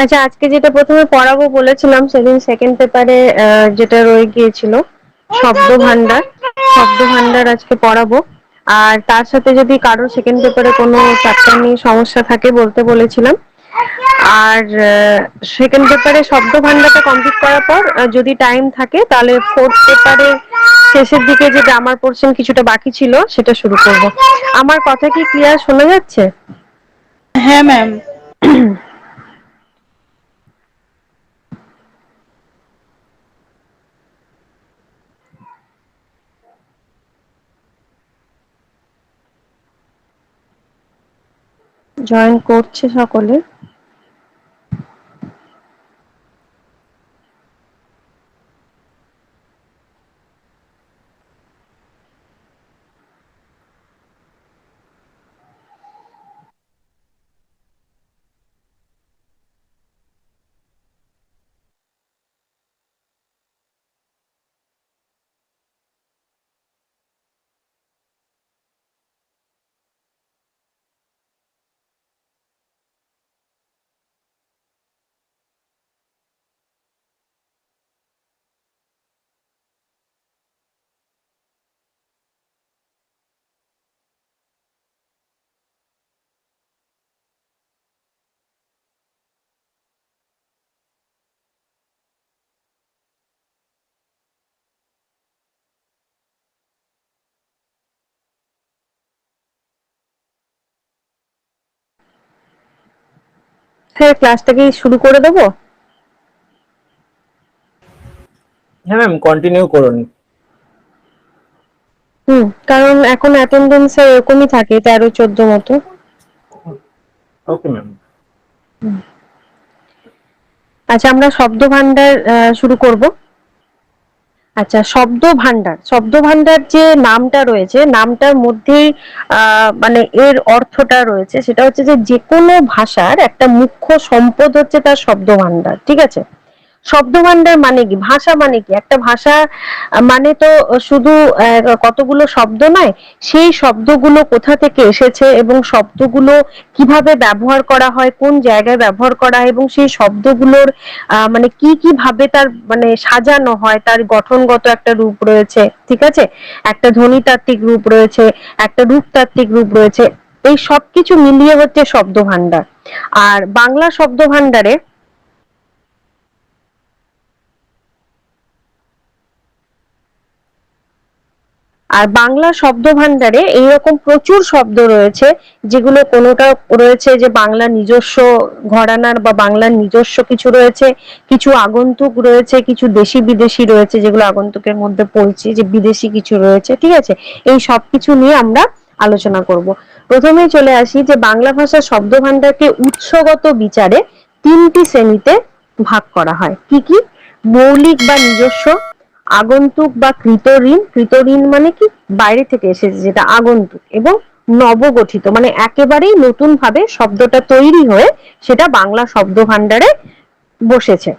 আচ্ছা, আজকে যেটা প্রথমে পড়াবো বলেছিলাম সেদিন সেকেন্ড পেপারে যেটা রয়ে গিয়েছিল শব্দ ভান্ডার। শব্দ ভান্ডার আজকে পড়াবো। আর তার সাথে যদি কারো সেকেন্ড পেপারে কোনো চ্যাপ্টার নিয়ে সমস্যা থাকে বলতে বলেছিলাম। আর সেকেন্ড পেপারে শব্দ ভান্ডারটা কমপ্লিট করার পর যদি টাইম থাকে তাহলে ফোর্থ পেপারে শেষের দিকে যে গ্রামার পোর্শন কিছুটা বাকি ছিল সেটা শুরু করব। আমার কথা কি ক্লিয়ার শোনা যাচ্ছে? হ্যাঁ ম্যাম। জয়েন করছে সকলে? স্যার, ক্লাসটা কি শুরু করে দেবো? হ্যাঁ ম্যাম, কন্টিনিউ করুন। কারণ এখন অ্যাটেন্ডেন্স এরকমই থাকে 13-14 মতো। Okay ma'am. আচ্ছা, আমরা শব্দ ভান্ডার শুরু করব। আচ্ছা, শব্দ ভান্ডার, শব্দ ভান্ডার যে নামটা রয়েছে নামটার মধ্যেই মানে এর অর্থটা রয়েছে, সেটা হচ্ছে যে কোনো ভাষার একটা মুখ্য সম্পদ হচ্ছে তার শব্দ ভান্ডার। ঠিক আছে? শব্দ ভান্ডার মানে কি, ভাষা মানে কি, একটা ভাষা মানে তো শুধু কতগুলো শব্দ নয়, সেই শব্দগুলো কোথা থেকে এসেছে এবং শব্দগুলো কিভাবে ব্যবহার করা হয়, কোন জায়গায় ব্যবহার করা হয়, এবং সেই শব্দগুলোর মানে কি কি ভাবে তার মানে সাজানো হয়, তার গঠনগত একটা রূপ রয়েছে। ঠিক আছে? একটা ধ্বনিতাত্ত্বিক রূপ রয়েছে, একটা রূপতাত্ত্বিক রূপ রয়েছে, এই সবকিছু মিলিয়ে হচ্ছে শব্দ ভান্ডার। আর বাংলা শব্দ ভান্ডারে আর বাংলা শব্দ ভান্ডারে এইরকম প্রচুর শব্দ রয়েছে যেগুলো কোনোটা রয়েছে যে বাংলা নিজস্ব ঘরানার বা বাংলার নিজস্ব কিছু রয়েছে, কিছু আগন্তুক রয়েছে, কিছু দেশি বিদেশি রয়েছে যেগুলো আগন্তুকের মধ্যে পড়ছে, যে বিদেশি কিছু রয়েছে। ঠিক আছে? এই সব কিছু নিয়ে আমরা আলোচনা করব। প্রথমেই চলে আসি যে বাংলা ভাষার শব্দ ভান্ডারকে উৎসগত বিচারে তিনটি শ্রেণীতে ভাগ করা হয়। কি কি? মৌলিক বা নিজস্ব, আগন্তুক বা কৃতঋণ, কৃতঋণ মানে কি, বাইরে থেকে এসেছে যেটা আগন্তুক, এবং নবগঠিত মানে একেবারেই নতুন ভাবে শব্দটা তৈরি হয়ে সেটা বাংলা শব্দ ভান্ডারে বসেছে।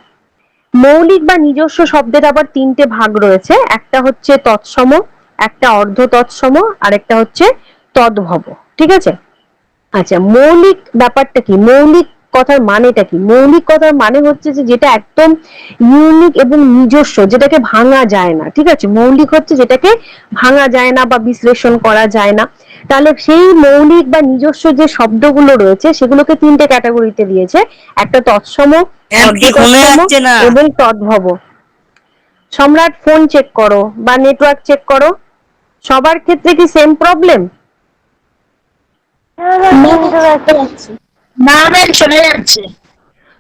মৌলিক বা নিজস্ব শব্দের আবার তিনটে ভাগ রয়েছে, একটা হচ্ছে তৎসম, একটা অর্ধ তৎসম, আর একটা হচ্ছে তদ্ভব। ঠিক আছে? আচ্ছা, মৌলিক ব্যাপারটা কি, মৌলিক কথার মানেটা কি? মৌলিক কথার মানে হচ্ছে যে যেটা একদম ইউনিক এবং নিজস্ব, যেটাকে ভাঙা যায় না। ঠিক আছে? মৌলিক হচ্ছে যেটাকে ভাঙা যায় না বা বিশ্লেষণ করা যায় না। তাহলে সেই মৌলিক বা নিজস্ব যে শব্দগুলো রয়েছে সেগুলোকে তিনটে ক্যাটাগরিতে দিয়েছে, একটা তৎসম, অর্ধ তৎসম এবং তদ্ভব। সম্রাট, ফোন চেক করো বা নেটওয়ার্ক চেক করো। সবার ক্ষেত্রে কি সেম প্রবলেম? না ম্যাম, শোনা যাচ্ছে।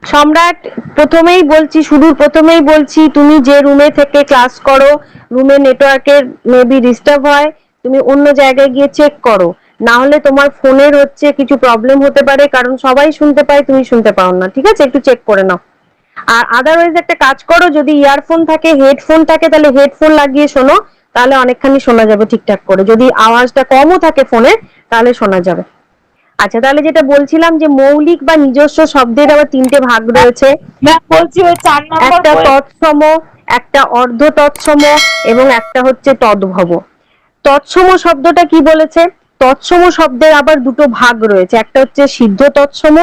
সম্রাট, প্রথমেই বলছি, শুরুর প্রথমেই বলছি, তুমি যে রুমে থেকে ক্লাস করো, রুমে নেটওয়ার্কের মেবি ডিস্টার্ব হয়, তুমি অন্য জায়গায় গিয়ে চেক করো। না হলে তোমার ফোনের হচ্ছে কিছু প্রবলেম হতে পারে, কারণ সবাই শুনতে পায়, তুমি শুনতে পাও না। ঠিক আছে? একটু চেক করে নাও। আর আদারওয়াইজ একটা কাজ করো, যদি ইয়ারফোন থাকে, হেডফোন থাকে, তাহলে হেডফোন লাগিয়ে শোনো, তাহলে অনেকখানি শোনা যাবে ঠিকঠাক করে। যদি আওয়াজটা কমও থাকে ফোনে তাহলে শোনা যাবে। আচ্ছা, তাহলে যেটা বলছিলাম যে মৌলিক বা নিজস্ব শব্দের আবার তিনটে ভাগ রয়েছে, বলছি ওই 4 নম্বর একটা তৎসম, একটা অর্ধ তৎসম এবং একটা হচ্ছে তদ্ভব। তৎসম শব্দটা কি বলেছে? তৎসম শব্দের আবার দুটো ভাগ রয়েছে, একটা হচ্ছে সিদ্ধ তৎসম,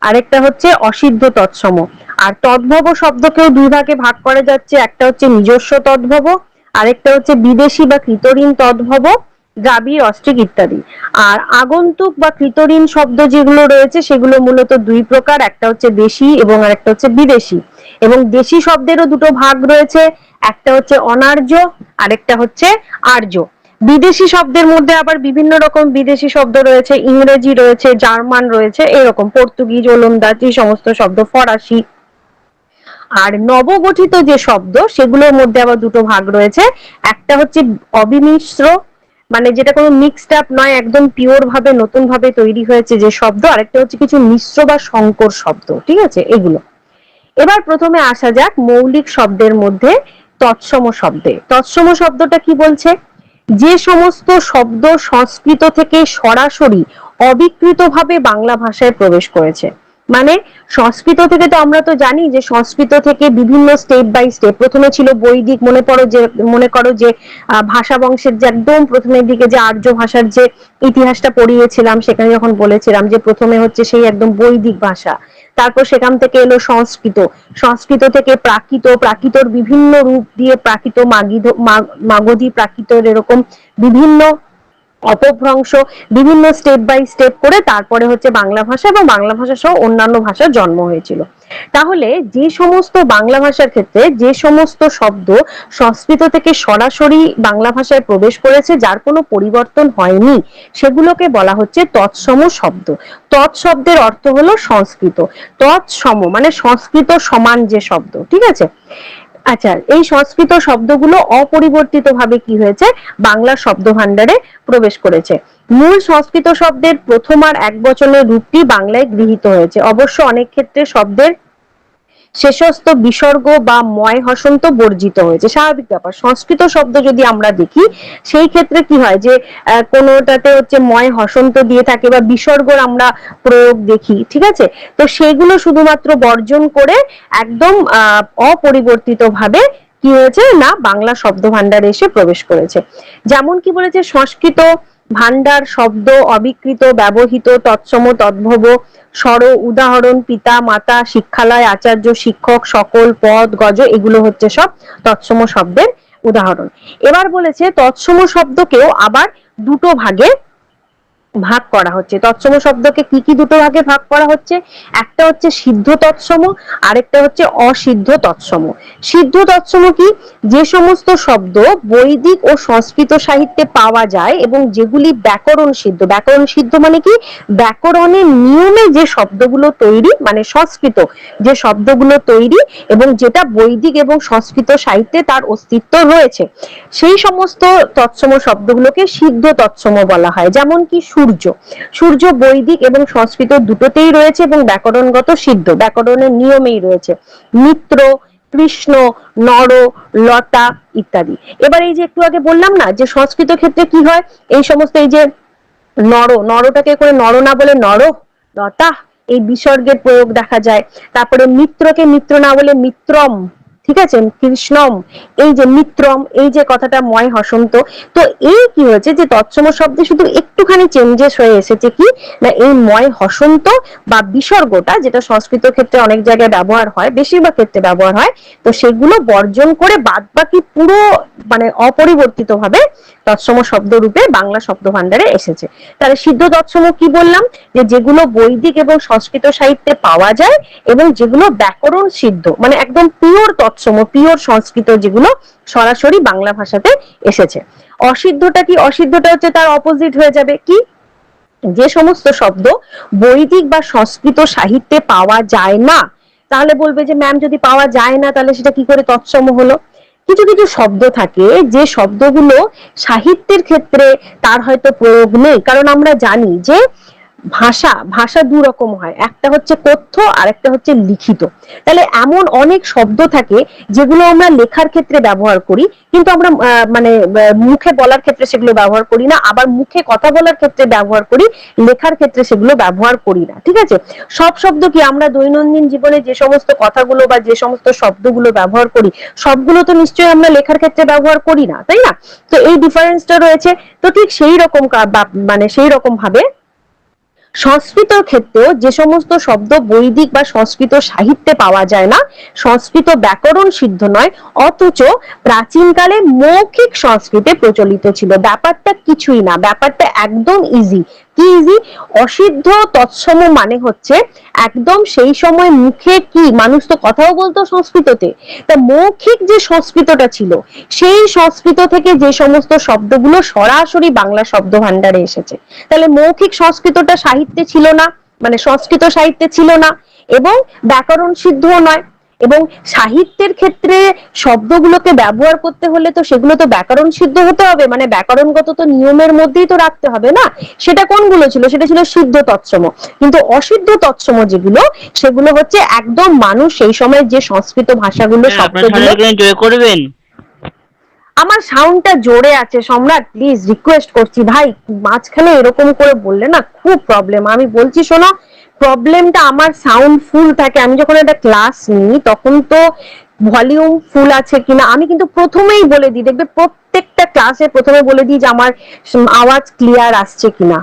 আরেকটা হচ্ছে অসিদ্ধ তৎসম। আর তদ্ভব শব্দকেও দুই ভাগে ভাগ করা যাচ্ছে, একটা হচ্ছে নিজস্ব তদ্ভব, আরেকটা হচ্ছে বিদেশি বা কৃতঋণ তদ্ভব, দ্রাবিড়, অস্ট্রিক ইত্যাদি। আর আগন্তুক বা কৃতঋণ শব্দ যেগুলো রয়েছে সেগুলো মূলত দুই প্রকার, একটা হচ্ছে দেশি এবং আরেকটা হচ্ছে বিদেশি। এবং দেশি শব্দেরও দুটো ভাগ রয়েছে, একটা হচ্ছে অনার্য, আরেকটা হচ্ছে আর্য। বিদেশি শব্দের মধ্যে আবার বিভিন্ন রকম বিদেশি শব্দ রয়েছে, ইংরেজি রয়েছে, জার্মান রয়েছে, এরকম পর্তুগিজ, ওলন্দাজ, এই সমস্ত শব্দ, ফরাসি। আর নবগঠিত যে শব্দ সেগুলোর মধ্যে আবার দুটো ভাগ রয়েছে, একটা হচ্ছে অবিমিশ্র, মানে যেটা কোনো মিক্সড আপ নয়, একদম পিওর ভাবে নতুন ভাবে তৈরি হয়েছে যে শব্দ, আরেকটা হচ্ছে কিছু মিশ্র বা সংকর শব্দ। ঠিক আছে, এগুলো। এবার প্রথমে আসা যাক মৌলিক শব্দের মধ্যে তৎসম শব্দে। তৎসম শব্দটা কি বলছে? যে সমস্ত শব্দ সংস্কৃত থেকে সরাসরি অবিকৃতভাবে বাংলা ভাষায় প্রবেশ করেছে। মানে সংস্কৃত থেকে তো আমরা তো জানি যে সংস্কৃত থেকে বিভিন্ন স্টেপ বাই স্টেপ, প্রথমে ছিল বৈদিক, মনে করো যে ভাষা বংশের যে একদম প্রথমের দিকে যে আর্য ভাষার যে ইতিহাসটা পড়িয়েছিলাম, সেখানে যখন বলেছিলাম যে প্রথমে হচ্ছে সেই একদম বৈদিক ভাষা, তারপর সেখান থেকে এলো সংস্কৃত, সংস্কৃত থেকে প্রাকৃত, প্রাকৃতর বিভিন্ন রূপ দিয়ে প্রাকৃত, মাগধী, প্রাকৃতর, এরকম বিভিন্ন অপভ্রংশ, বিভিন্ন স্টেপ বাই স্টেপ করে তারপরে হচ্ছে বাংলা ভাষা, এবং বাংলা ভাষা সহ অন্যান্য ভাষার জন্ম হয়েছিল। তাহলে যে সমস্ত বাংলা ভাষার ক্ষেত্রে যে সমস্ত শব্দ সংস্কৃত থেকে সরাসরি বাংলা ভাষায় প্রবেশ করেছে, যার কোনো পরিবর্তন হয়নি, সেগুলোকে বলা হচ্ছে তৎসম শব্দ। তৎ শব্দের অর্থ হলো সংস্কৃত, তৎসম মানে সংস্কৃত সমান যে শব্দ। ঠিক আছে, আচ্ছা, এই সংস্কৃত শব্দগুলো অপরিবর্তিত ভাবে কি হয়েছে, বাংলা শব্দ ভান্ডারে প্রবেশ করেছে। মূল সংস্কৃত শব্দের প্রথম আর একবচনের রূপটি বাংলায় গৃহীত হয়েছে। অবশ্য অনেক ক্ষেত্রে শব্দের শেষস্থ বিসর্গ বা ময় হসন্ত বর্জিত হয়েছে, স্বাভাবিক ব্যাপার। সংস্কৃত শব্দ যদি আমরা দেখি, সেই ক্ষেত্রে কি হয় যে কোনোটাতে হচ্ছে ময় হসন্ত দিয়ে থাকে বা বিসর্গর আমরা প্রয়োগ দেখি। ঠিক আছে, তো সেগুলো শুধুমাত্র বর্জন করে একদম অপরিবর্তিত ভাবে কি হয়েছে না, বাংলা শব্দ ভান্ডারে এসে প্রবেশ করেছে। যেমন কি বলেছে, সংস্কৃত ভান্ডার শব্দ অবিকৃত ব্যবহৃত তৎসম তদ্ভব স্বর, উদাহরণ পিতা মাতা, শিক্ষালয়, আচার্য, শিক্ষক, সকল, পদ, গজ, এগুলো হচ্ছে সব তৎসম শব্দের উদাহরণ। এবার বলেছে তৎসম শব্দকেও আবার দুটো ভাগে ভাগ করা হচ্ছে। তৎসম শব্দকে কি কি দুটো ভাগে ভাগ করা হচ্ছে? একটা হচ্ছে সিদ্ধ তৎসম, আরেকটা হচ্ছে অসিদ্ধ তৎসম। সিদ্ধ তৎসম কি? যে সমস্ত শব্দ বৈদিক ও সংস্কৃত সাহিত্যে পাওয়া যায় এবং যেগুলি ব্যাকরণ সিদ্ধ। ব্যাকরণ সিদ্ধ মানে কি? ব্যাকরণের নিয়মে যে শব্দগুলো তৈরি, মানে সংস্কৃত যে শব্দগুলো তৈরি এবং যেটা বৈদিক এবং সংস্কৃত সাহিত্যে তার অস্তিত্ব রয়েছে, সেই সমস্ত তৎসম শব্দগুলোকে সিদ্ধ তৎসম বলা হয়। যেমন কি সূর্য, সূর্য বৈদিক এবং সংস্কৃত দুটোতেই রয়েছে এবং ব্যাকরণগত সিদ্ধ, ব্যাকরণের নিয়মেই রয়েছে। মিত্র, কৃষ্ণ, নর, লতা ইত্যাদি। এবার এই যে একটু আগে বললাম না যে সংস্কৃত ক্ষেত্রে কি হয়, এই সমস্ত এই যে নরটাকে করে নর না বলে নর, লতা, এই বিসর্গের প্রয়োগ দেখা যায়। তারপরে মিত্রকে মিত্র না বলে মিত্রম, ঠিক আছে, কৃষ্ণম, এই যে মিত্রম, এই যে কথাটা ময় হসন্ত। তো এই কি হয়েছে যে তৎসম শব্দে শুধু একটুখানি চেঞ্জেস হয়ে এসেছে, কি না, এই ময় হসন্ত বা বিসর্গটা, যেটা সংস্কৃত ক্ষেত্রে অনেক জায়গায় ব্যবহার হয়, বেশিরভাগ ক্ষেত্রে ব্যবহার হয়, তো সেগুলো বর্জন করে বাদ বাকি পুরো মানে অপরিবর্তিত ভাবে তৎসম শব্দ রূপে বাংলা শব্দ ভান্ডারে এসেছে। তাহলে সিদ্ধ তৎসম কি বললাম, যে যেগুলো বৈদিক এবং সংস্কৃত সাহিত্যে পাওয়া যায় এবং যেগুলো ব্যাকরণ সিদ্ধ, মানে একদম পিওর তৎসম, পিওর সংস্কৃত, যেগুলো সরাসরি বাংলা ভাষাতে এসেছে। অসিদ্ধটা কি? অসিদ্ধটা হচ্ছে তার অপোজিট হয়ে যাবে, কি? যে সমস্ত শব্দ বৈদিক বা সংস্কৃত সাহিত্যে পাওয়া যায় না। তাহলে বলবে যে ম্যাম যদি পাওয়া যায় না তাহলে সেটা কি করে তৎসম হলো? কিছু কিছু শব্দ থাকে যে শব্দগুলো সাহিত্যের ক্ষেত্রে তার হয়তো প্রয়োগ নেই, কারণ আমরা জানি যে ভাষা দু রকম হয়, একটা হচ্ছে কথ্য আর একটা হচ্ছে লিখিত। তাহলে এমন অনেক শব্দ থাকে যেগুলো আমরা লেখার ক্ষেত্রে ব্যবহার করি, কিন্তু আমরা মানে মুখে বলার ক্ষেত্রে সেগুলো ব্যবহার করি না, আবার মুখে কথা বলার ক্ষেত্রে ব্যবহার করি, লেখার ক্ষেত্রে সেগুলো ব্যবহার করি না। ঠিক আছে, সব শব্দ কি আমরা দৈনন্দিন জীবনে যে সমস্ত কথাগুলো বা যে সমস্ত শব্দগুলো ব্যবহার করি, সবগুলো তো নিশ্চয়ই আমরা লেখার ক্ষেত্রে ব্যবহার করি না, তাই না? তো এই ডিফারেন্সটা রয়েছে। তো ঠিক সেই রকম মানে সেই রকম ভাবে সংস্কৃতর ক্ষেত্রেও যে সমস্ত শব্দ বৈদিক বা সংস্কৃত সাহিত্যে পাওয়া যায় না, সংস্কৃত ব্যাকরণ সিদ্ধ নয়, অথচ প্রাচীনকালে মৌখিক সংস্কৃতে প্রচলিত ছিল। ব্যাপারটা কিছুই না, ব্যাপারটা একদম ইজি। কি ইজি? অসিদ্ধ তৎসম মানে হচ্ছে একদম সেই সময় মুখে কি মানুষ তো কথাও বলতো সংস্কৃততে, তা মৌখিক যে সংস্কৃতটা ছিল সেই সংস্কৃত থেকে যে সমস্ত শব্দগুলো সরাসরি বাংলা শব্দ ভান্ডারে এসেছে। তাহলে মৌখিক সংস্কৃতটা সাহিত্যে ছিল না, মানে সংস্কৃত সাহিত্যে ছিল না, এবং ব্যাকরণ সিদ্ধও নয়। এবং সাহিত্যের ক্ষেত্রে শব্দগুলোকে ব্যবহার করতে হলে তো সেগুলো তো ব্যাকরণ সিদ্ধ হতে হবে, মানে ব্যাকরণগত তো নিয়মের মধ্যেই তো রাখতে হবে না। সেটা কোনগুলো ছিল? সেটা ছিল সিদ্ধ তৎসম। কিন্তু অসিদ্ধ তৎসম যেগুলো, সেগুলো হচ্ছে একদম মানুষ সেই সময় যে সংস্কৃত ভাষাগুলো শব্দগুলো। জয় করবেন। আমার সাউন্ডটা জোরে আছে সম্রাট, প্লিজ রিকোয়েস্ট করছি ভাই, মাঝখানে এরকম করে বললে না খুব প্রবলেম। আমি বলছি শোনো, প্রবলেমটা আমার সাউন্ড ফুল থাকে। আমি যখন একটা ক্লাস নিই তখন তো ভলিউম ফুল আছে কিনা আমি কিন্তু প্রথমেই বলে দিই, দেখবে প্রত্যেকটা ক্লাসে প্রথমে বলে দিই যে আমার আওয়াজ ক্লিয়ার আসছে কিনা।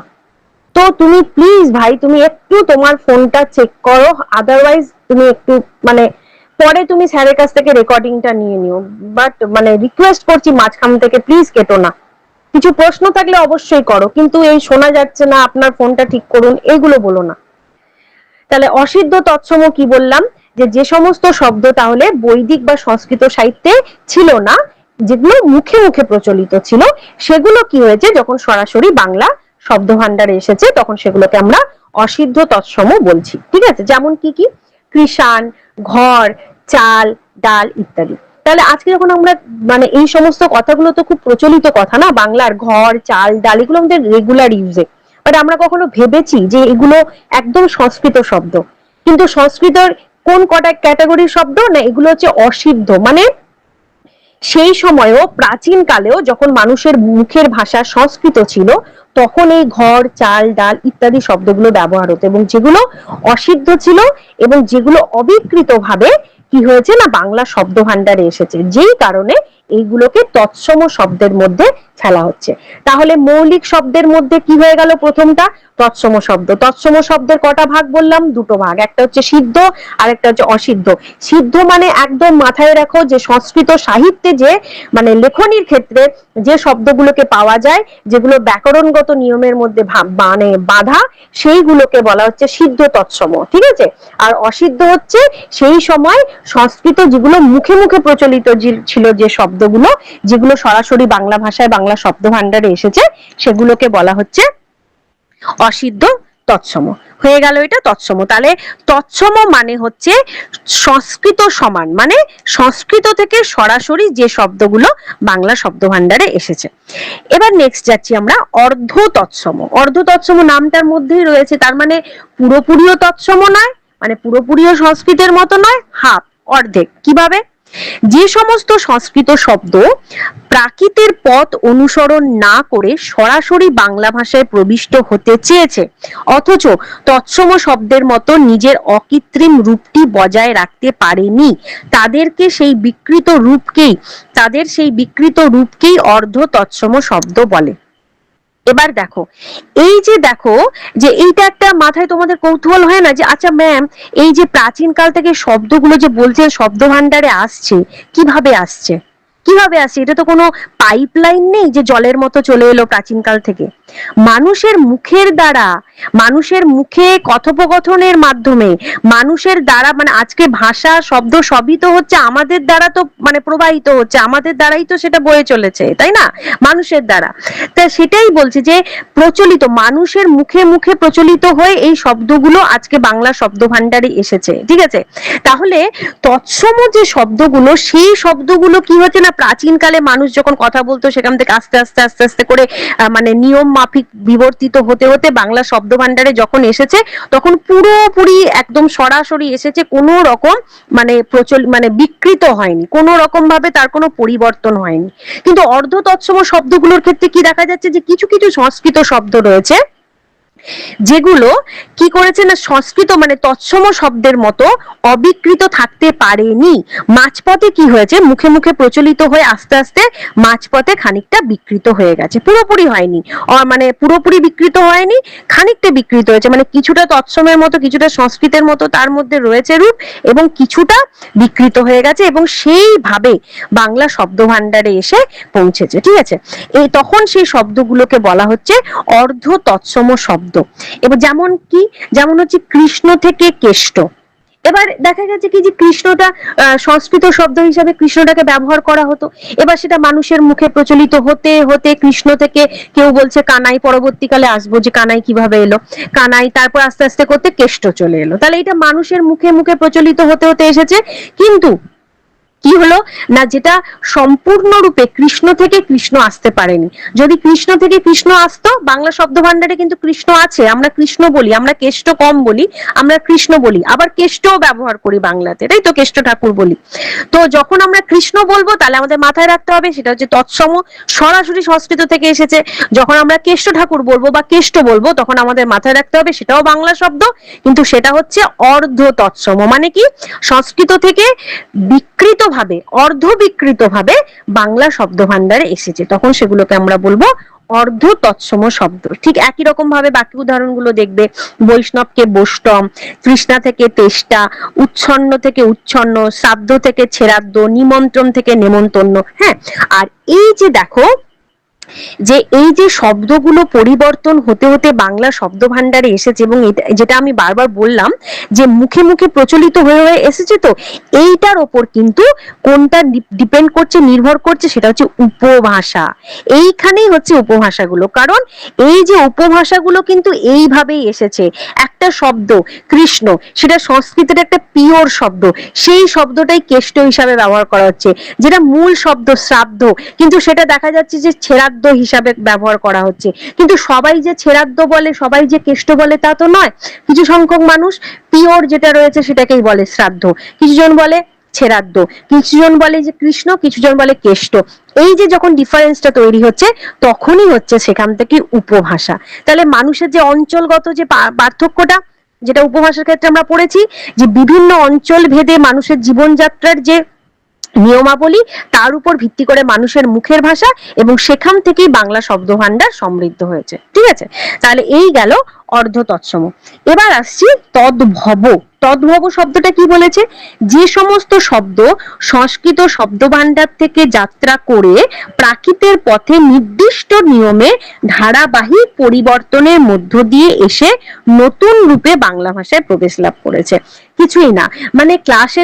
তো তুমি প্লিজ ভাই, তুমি একটু তোমার ফোনটা চেক করো, আদারওয়াইজ তুমি একটু মানে পরে তুমি স্যারের কাছ থেকে রেকর্ডিংটা নিয়ে নিও। বাট মানে রিকোয়েস্ট করছি মাঝখান থেকে প্লিজ কেটো না। কিছু প্রশ্ন থাকলে অবশ্যই করো, কিন্তু এই শোনা যাচ্ছে না, আপনার ফোনটা ঠিক করুন, এগুলো বলো না। তাহলে অসিদ্ধ তৎসম কি বললাম? যে যে সমস্ত শব্দ তাহলে বৈদিক বা সংস্কৃত সাহিত্যে ছিল না, যেগুলো মুখে মুখে প্রচলিত ছিল, সেগুলো কি হয়েছে যখন সরাসরি বাংলা শব্দ ভান্ডারে এসেছে তখন সেগুলোকে আমরা অসিদ্ধ তৎসম বলছি। ঠিক আছে? যেমন কি কি? কৃষাণ, ঘর, চাল, ডাল ইত্যাদি। তাহলে আজকে যখন আমরা মানে এই সমস্ত কথাগুলো তো খুব প্রচলিত কথা না, বাংলার ঘর, চাল, ডাল এগুলো আমাদের রেগুলার ইউজে, বাট আমরা কখনো ভেবেছি যে এগুলো একদম সংস্কৃত শব্দ? কিন্তু সংস্কৃতর কোন কটা ক্যাটাগরির শব্দ না, এগুলো হচ্ছে অসিদ্ধ। মানে সেই সময়ও প্রাচীন কালেও যখন মানুষের মুখের ভাষা সংস্কৃত ছিল তখন এই ঘর, চাল, ডাল ইত্যাদি শব্দগুলো ব্যবহার হতো, এবং যেগুলো অসিদ্ধ ছিল এবং যেগুলো অবিকৃত ভাবে কি হয়েছে না বাংলা শব্দ ভান্ডারে এসেছে, যেই কারণে এইগুলোকে তৎসম শব্দের মধ্যে ফেলা হচ্ছে। তাহলে মৌলিক শব্দের মধ্যে কি হয়ে গেল? প্রথমটা তৎসম শব্দ। তৎসম শব্দের কটা ভাগ বললাম? দুটো ভাগ, একটা হচ্ছে সিদ্ধ আর একটা হচ্ছে অসিদ্ধ। সিদ্ধ মানে একদম মাথায় রাখো যে সংস্কৃত সাহিত্যে যে মানে লেখনির ক্ষেত্রে যে শব্দগুলোকে পাওয়া যায়, যেগুলো ব্যাকরণগত নিয়মের মধ্যে মানে বাঁধা, সেইগুলোকে বলা হচ্ছে সিদ্ধ তৎসম। ঠিক আছে? আর অসিদ্ধ হচ্ছে সেই সময় সংস্কৃত যেগুলো মুখে মুখে প্রচলিত ছিল, যে শব্দগুলো যেগুলো সরাসরি বাংলা ভাষায় বাংলা শব্দ ভান্ডারে এসেছে, সেগুলোকে বলা হচ্ছে অসিদ্ধ তৎসম। হয়ে গেল এটা তৎসম। তাহলে তৎসম মানে হচ্ছে সংস্কৃত সমান, মানে সংস্কৃত থেকে সরাসরি যে শব্দগুলো বাংলা শব্দ ভান্ডারে এসেছে। এবার নেক্সট যাচ্ছি আমরা অর্ধ তৎসম। অর্ধ তৎসম নামটার মধ্যেই রয়েছে, তার মানে পুরোপুরিও তৎসম নয়, মানে পুরোপুরিও সংস্কৃতের মতো নয়, হাফ, অর্ধেক। কিভাবে? যে সমস্ত সংস্কৃত শব্দ প্রাকৃতের পথ অনুসরণ না করে সরাসরি বাংলা ভাষায় প্রবিষ্ট হতে চেয়েছে, অথচ তৎসম শব্দের মতো নিজের অকৃত্রিম রূপটি বজায় রাখতে পারেনি, তাদেরকে সেই বিকৃত রূপকেই অর্ধ তৎসম শব্দ বলে। এবার দেখো, এই যে দেখো যে এইটা একটা মাথায় তোমাদের কৌতূহল হয় না যে আচ্ছা ম্যাম, এই যে প্রাচীন কাল থেকে শব্দগুলো যে বলছেন শব্দ ভান্ডারে আসছে, কিভাবে আসছে? কিভাবে আসছে? এটা তো কোনো পাইপলাইন নেই যে জলের মতো চলে এলো প্রাচীন কাল থেকে। মানুষের মুখের দ্বারা, মানুষের মুখে কথোপকথনের মাধ্যমে, মানুষের দ্বারা, মানে আজকে ভাষা শব্দ সবই তো হচ্ছে আমাদের দ্বারা, তো মানে প্রবাহিত হচ্ছে আমাদের দ্বারাই তো সেটা বয়ে চলেছে, তাই না? মানুষের দ্বারা। তা সেটাই বলছি যে প্রচলিত, মানুষের মুখে মুখে প্রচলিত হয়ে এই শব্দগুলো আজকে বাংলা শব্দ ভান্ডারে এসেছে। ঠিক আছে? তাহলে তৎসম যে শব্দগুলো, সেই শব্দগুলো কি হচ্ছে না প্রাচীন কালে মানুষ যখন কথা বলতো সেখান থেকে আস্তে আস্তে আস্তে আস্তে করে মানে নিয়ম মাফিক বিবর্তিত হতে হতে বাংলা শব্দ ভান্ডারে যখন এসেছে তখন পুরোপুরি একদম সরাসরি এসেছে, কোনো রকম মানে বিকৃত হয়নি, কোনো রকম ভাবে তার কোনো পরিবর্তন হয়নি। কিন্তু অর্ধ তৎসম শব্দগুলোর ক্ষেত্রে কি দেখা যাচ্ছে যে কিছু কিছু সংস্কৃত শব্দ রয়েছে যেগুলো কি করেছে না সংস্কৃত মানে তৎসম শব্দের মতো অবিকৃত থাকতে পারেনি। মাঝপথে কি হয়েছে, মুখে মুখে প্রচলিত হয়ে আস্তে আস্তে মাঝপথে খানিকটা বিকৃত হয়ে গেছে, পুরোপুরি হয়নি, মানে পুরোপুরি বিকৃত হয়নি, খানিকটা বিকৃত হয়েছে, মানে কিছুটা তৎসমের মতো কিছুটা সংস্কৃতের মতো তার মধ্যে রয়েছে রূপ, এবং কিছুটা বিকৃত হয়ে গেছে, এবং সেইভাবে বাংলা শব্দ ভান্ডারে এসে পৌঁছেছে। ঠিক আছে, এই তখন সেই শব্দগুলোকে বলা হচ্ছে অর্ধ তৎসম শব্দ। এবার যেমন কি, যেমন হচ্ছে কৃষ্ণ থেকে কেষ্ট। এবার দেখা গেছে কি যে কৃষ্ণটা সংস্কৃত শব্দ হিসাবে কৃষ্ণটাকে ব্যবহার করা হতো, এবার সেটা মানুষের মুখে প্রচলিত হতে হতে কৃষ্ণ থেকে কেউ বলছে কানাই, পরবর্তীকালে আসবো যে কানাই কিভাবে এলো, কানাই, তারপর আস্তে আস্তে করতে কেষ্ট চলে এলো। তাহলে এটা মানুষের মুখে মুখে প্রচলিত হতে হতে এসেছে, কিন্তু কি হলো না, যেটা সম্পূর্ণরূপে কৃষ্ণ থেকে কৃষ্ণ আসতে পারেনি। যদি কৃষ্ণ থেকে কৃষ্ণ আসতো, বাংলা শব্দ ভান্ডারে কিন্তু কৃষ্ণ আছে, আমরা কৃষ্ণ বলি, আমরা কেষ্ট কম বলি, আমরা কৃষ্ণ বলি, আবার কেষ্টও ব্যবহার করি বাংলাতে, তাই তো, কেষ্ট ঠাকুর বলি। তো যখন আমরা কৃষ্ণ বলবো তাহলে আমাদের মাথায় রাখতে হবে সেটা হচ্ছে তৎসম, সরাসরি সংস্কৃত থেকে এসেছে। যখন আমরা কেষ্ট ঠাকুর বলবো বা কেষ্ট বলবো তখন আমাদের মাথায় রাখতে হবে সেটাও বাংলা শব্দ, কিন্তু সেটা হচ্ছে অর্ধ তৎসম, মানে কি সংস্কৃত থেকে বিকৃত ভাবে, অর্ধ বিকৃত ভাবে বাংলা শব্দ ভান্ডারে এসেছে, তখন সেগুলোকে আমরা বলবো অর্ধ তৎসম শব্দ। ঠিক একই রকম ভাবে বাকি উদাহরণগুলো দেখবে, বৈষ্ণবকে বৈষ্ণব, তৃষ্ণা থেকে তেষ্টা, উচ্ছন্ন থেকে উচ্ছন্ন, শ্রাদ্ধ থেকে ছেড়াদ্দ, নিমন্ত্রণ থেকে নেমন্তন্ন। হ্যাঁ, আর এই যে দেখো যে এই যে শব্দগুলো পরিবর্তন হতে হতে বাংলা শব্দ ভান্ডারে এসেছে, এবং যেটা আমি বারবার বললাম যে মুখে মুখে প্রচলিত হয়ে হয়ে এসেছে, তো এইটার ওপর কিন্তু কোনটা ডিপেন্ড করছে, নির্ভর করছে, সেটা হচ্ছে উপভাষা। এইখানেই হচ্ছে উপভাষাগুলো, কারণ এই যে উপভাষাগুলো কিন্তু এইভাবেই এসেছে। একটা শব্দ কৃষ্ণ, সেটা সংস্কৃতের একটা পিওর শব্দ, সেই শব্দটাই কেষ্ট হিসাবে ব্যবহার করা হচ্ছে, যেটা মূল শব্দ শ্রাদ্ধ, কিন্তু সেটা দেখা যাচ্ছে যে ছেড়াদ্দ হিসাবে ব্যবহার করা হচ্ছে। কিন্তু সবাই যে ছেড়াদ্দ বলে, সবাই যে কেষ্ট বলে তা তো নয়, কিছু সংখ্যক মানুষ পিওর যেটা রয়েছে সেটাকেই বলে শ্রাদ্ধ, কিছুজন বলে ছেড়াদ্দ, কিছুজন বলে যে কৃষ্ণ, কিছুজন বলে কেষ্ট। এই যে যখন ডিফারেন্সটা তৈরি হচ্ছে তখনই হচ্ছে সেখান থেকে উপভাষা। তাহলে মানুষের যে অঞ্চলগত যে পার্থক্যটা, যেটা উপভাষার ক্ষেত্রে আমরা পড়েছি, যে বিভিন্ন অঞ্চল ভেদে মানুষের জীবনযাত্রার যে নিয়মাবলী, তার উপর ভিত্তি করে মানুষের মুখের ভাষা, এবং সেখান থেকেই বাংলা শব্দ ভান্ডার সমৃদ্ধ হয়েছে। ঠিক আছে, তাহলে এই গেল অর্ধ তৎসম। এবার আসছি তদ্ভব। তদ্ভব শব্দটা কি বলেছে, যে সমস্ত শব্দ সংস্কৃত শব্দ ভান্ডার থেকে যাত্রা করে প্রাকৃতের পথে নির্দিষ্ট নিয়মে ধারাবাহিক পরিবর্তনের মধ্য দিয়ে এসে নতুন রূপে বাংলা ভাষায় প্রবেশ লাভ করেছে। কিছুই না, মানে ক্লাসে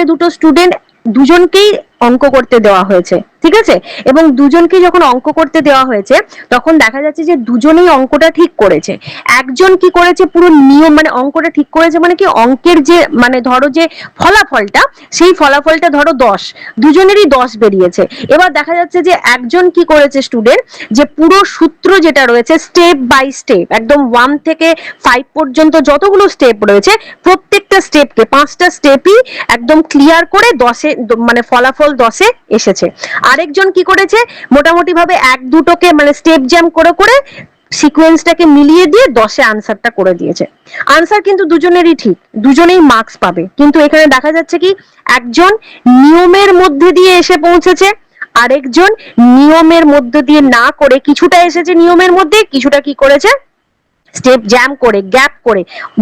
দুটো স্টুডেন্ট দুজনকেই অঙ্ক করতে দেওয়া হয়েছে, ঠিক আছে, এবং দুজনকে যখন অঙ্ক করতে দেওয়া হয়েছে তখন দেখা যাচ্ছে যে দুজনেই অঙ্কটা ঠিক করেছে। একজন কি করেছে, পুরো নিয়ম মানে অঙ্কটা ঠিক করেছে, মানে কি অঙ্কের যে মানে ধরো যে ফলাফলটা, সেই ফলাফলটা ধরো 10, দুজনেরই 10 বেরিয়েছে। এবার দেখা যাচ্ছে যে একজন কি করেছে স্টুডেন্ট, যে পুরো সূত্র যেটা রয়েছে স্টেপ বাই স্টেপ, একদম 1 থেকে 5 পর্যন্ত যতগুলো স্টেপ রয়েছে প্রত্যেকটা স্টেপকে, 5টা স্টেপই একদম ক্লিয়ার করে 10-এ মানে ফলাফল 10-এ এসেছে। আরেকজন কি করেছে, মোটামুটি ভাবে এক দুটোকে মানে স্টেপ জ্যাম করে করে সিকোয়েন্সটাকে মিলিয়ে দিয়ে 10-এ আনসারটা করে দিয়েছে। আনসার কিন্তু দুজনেরই ঠিক, দুজনেই মার্কস পাবে, কিন্তু এখানে দেখা যাচ্ছে কি একজন নিয়মের মধ্যে দিয়ে এসে পৌঁছেছে, আরেকজন নিয়মের মধ্য দিয়ে না করে কিছুটা এসেছে নিয়মের মধ্যে, কিছুটা কি করেছে স্টেপ জ্যাম করে, গ্যাপ করে,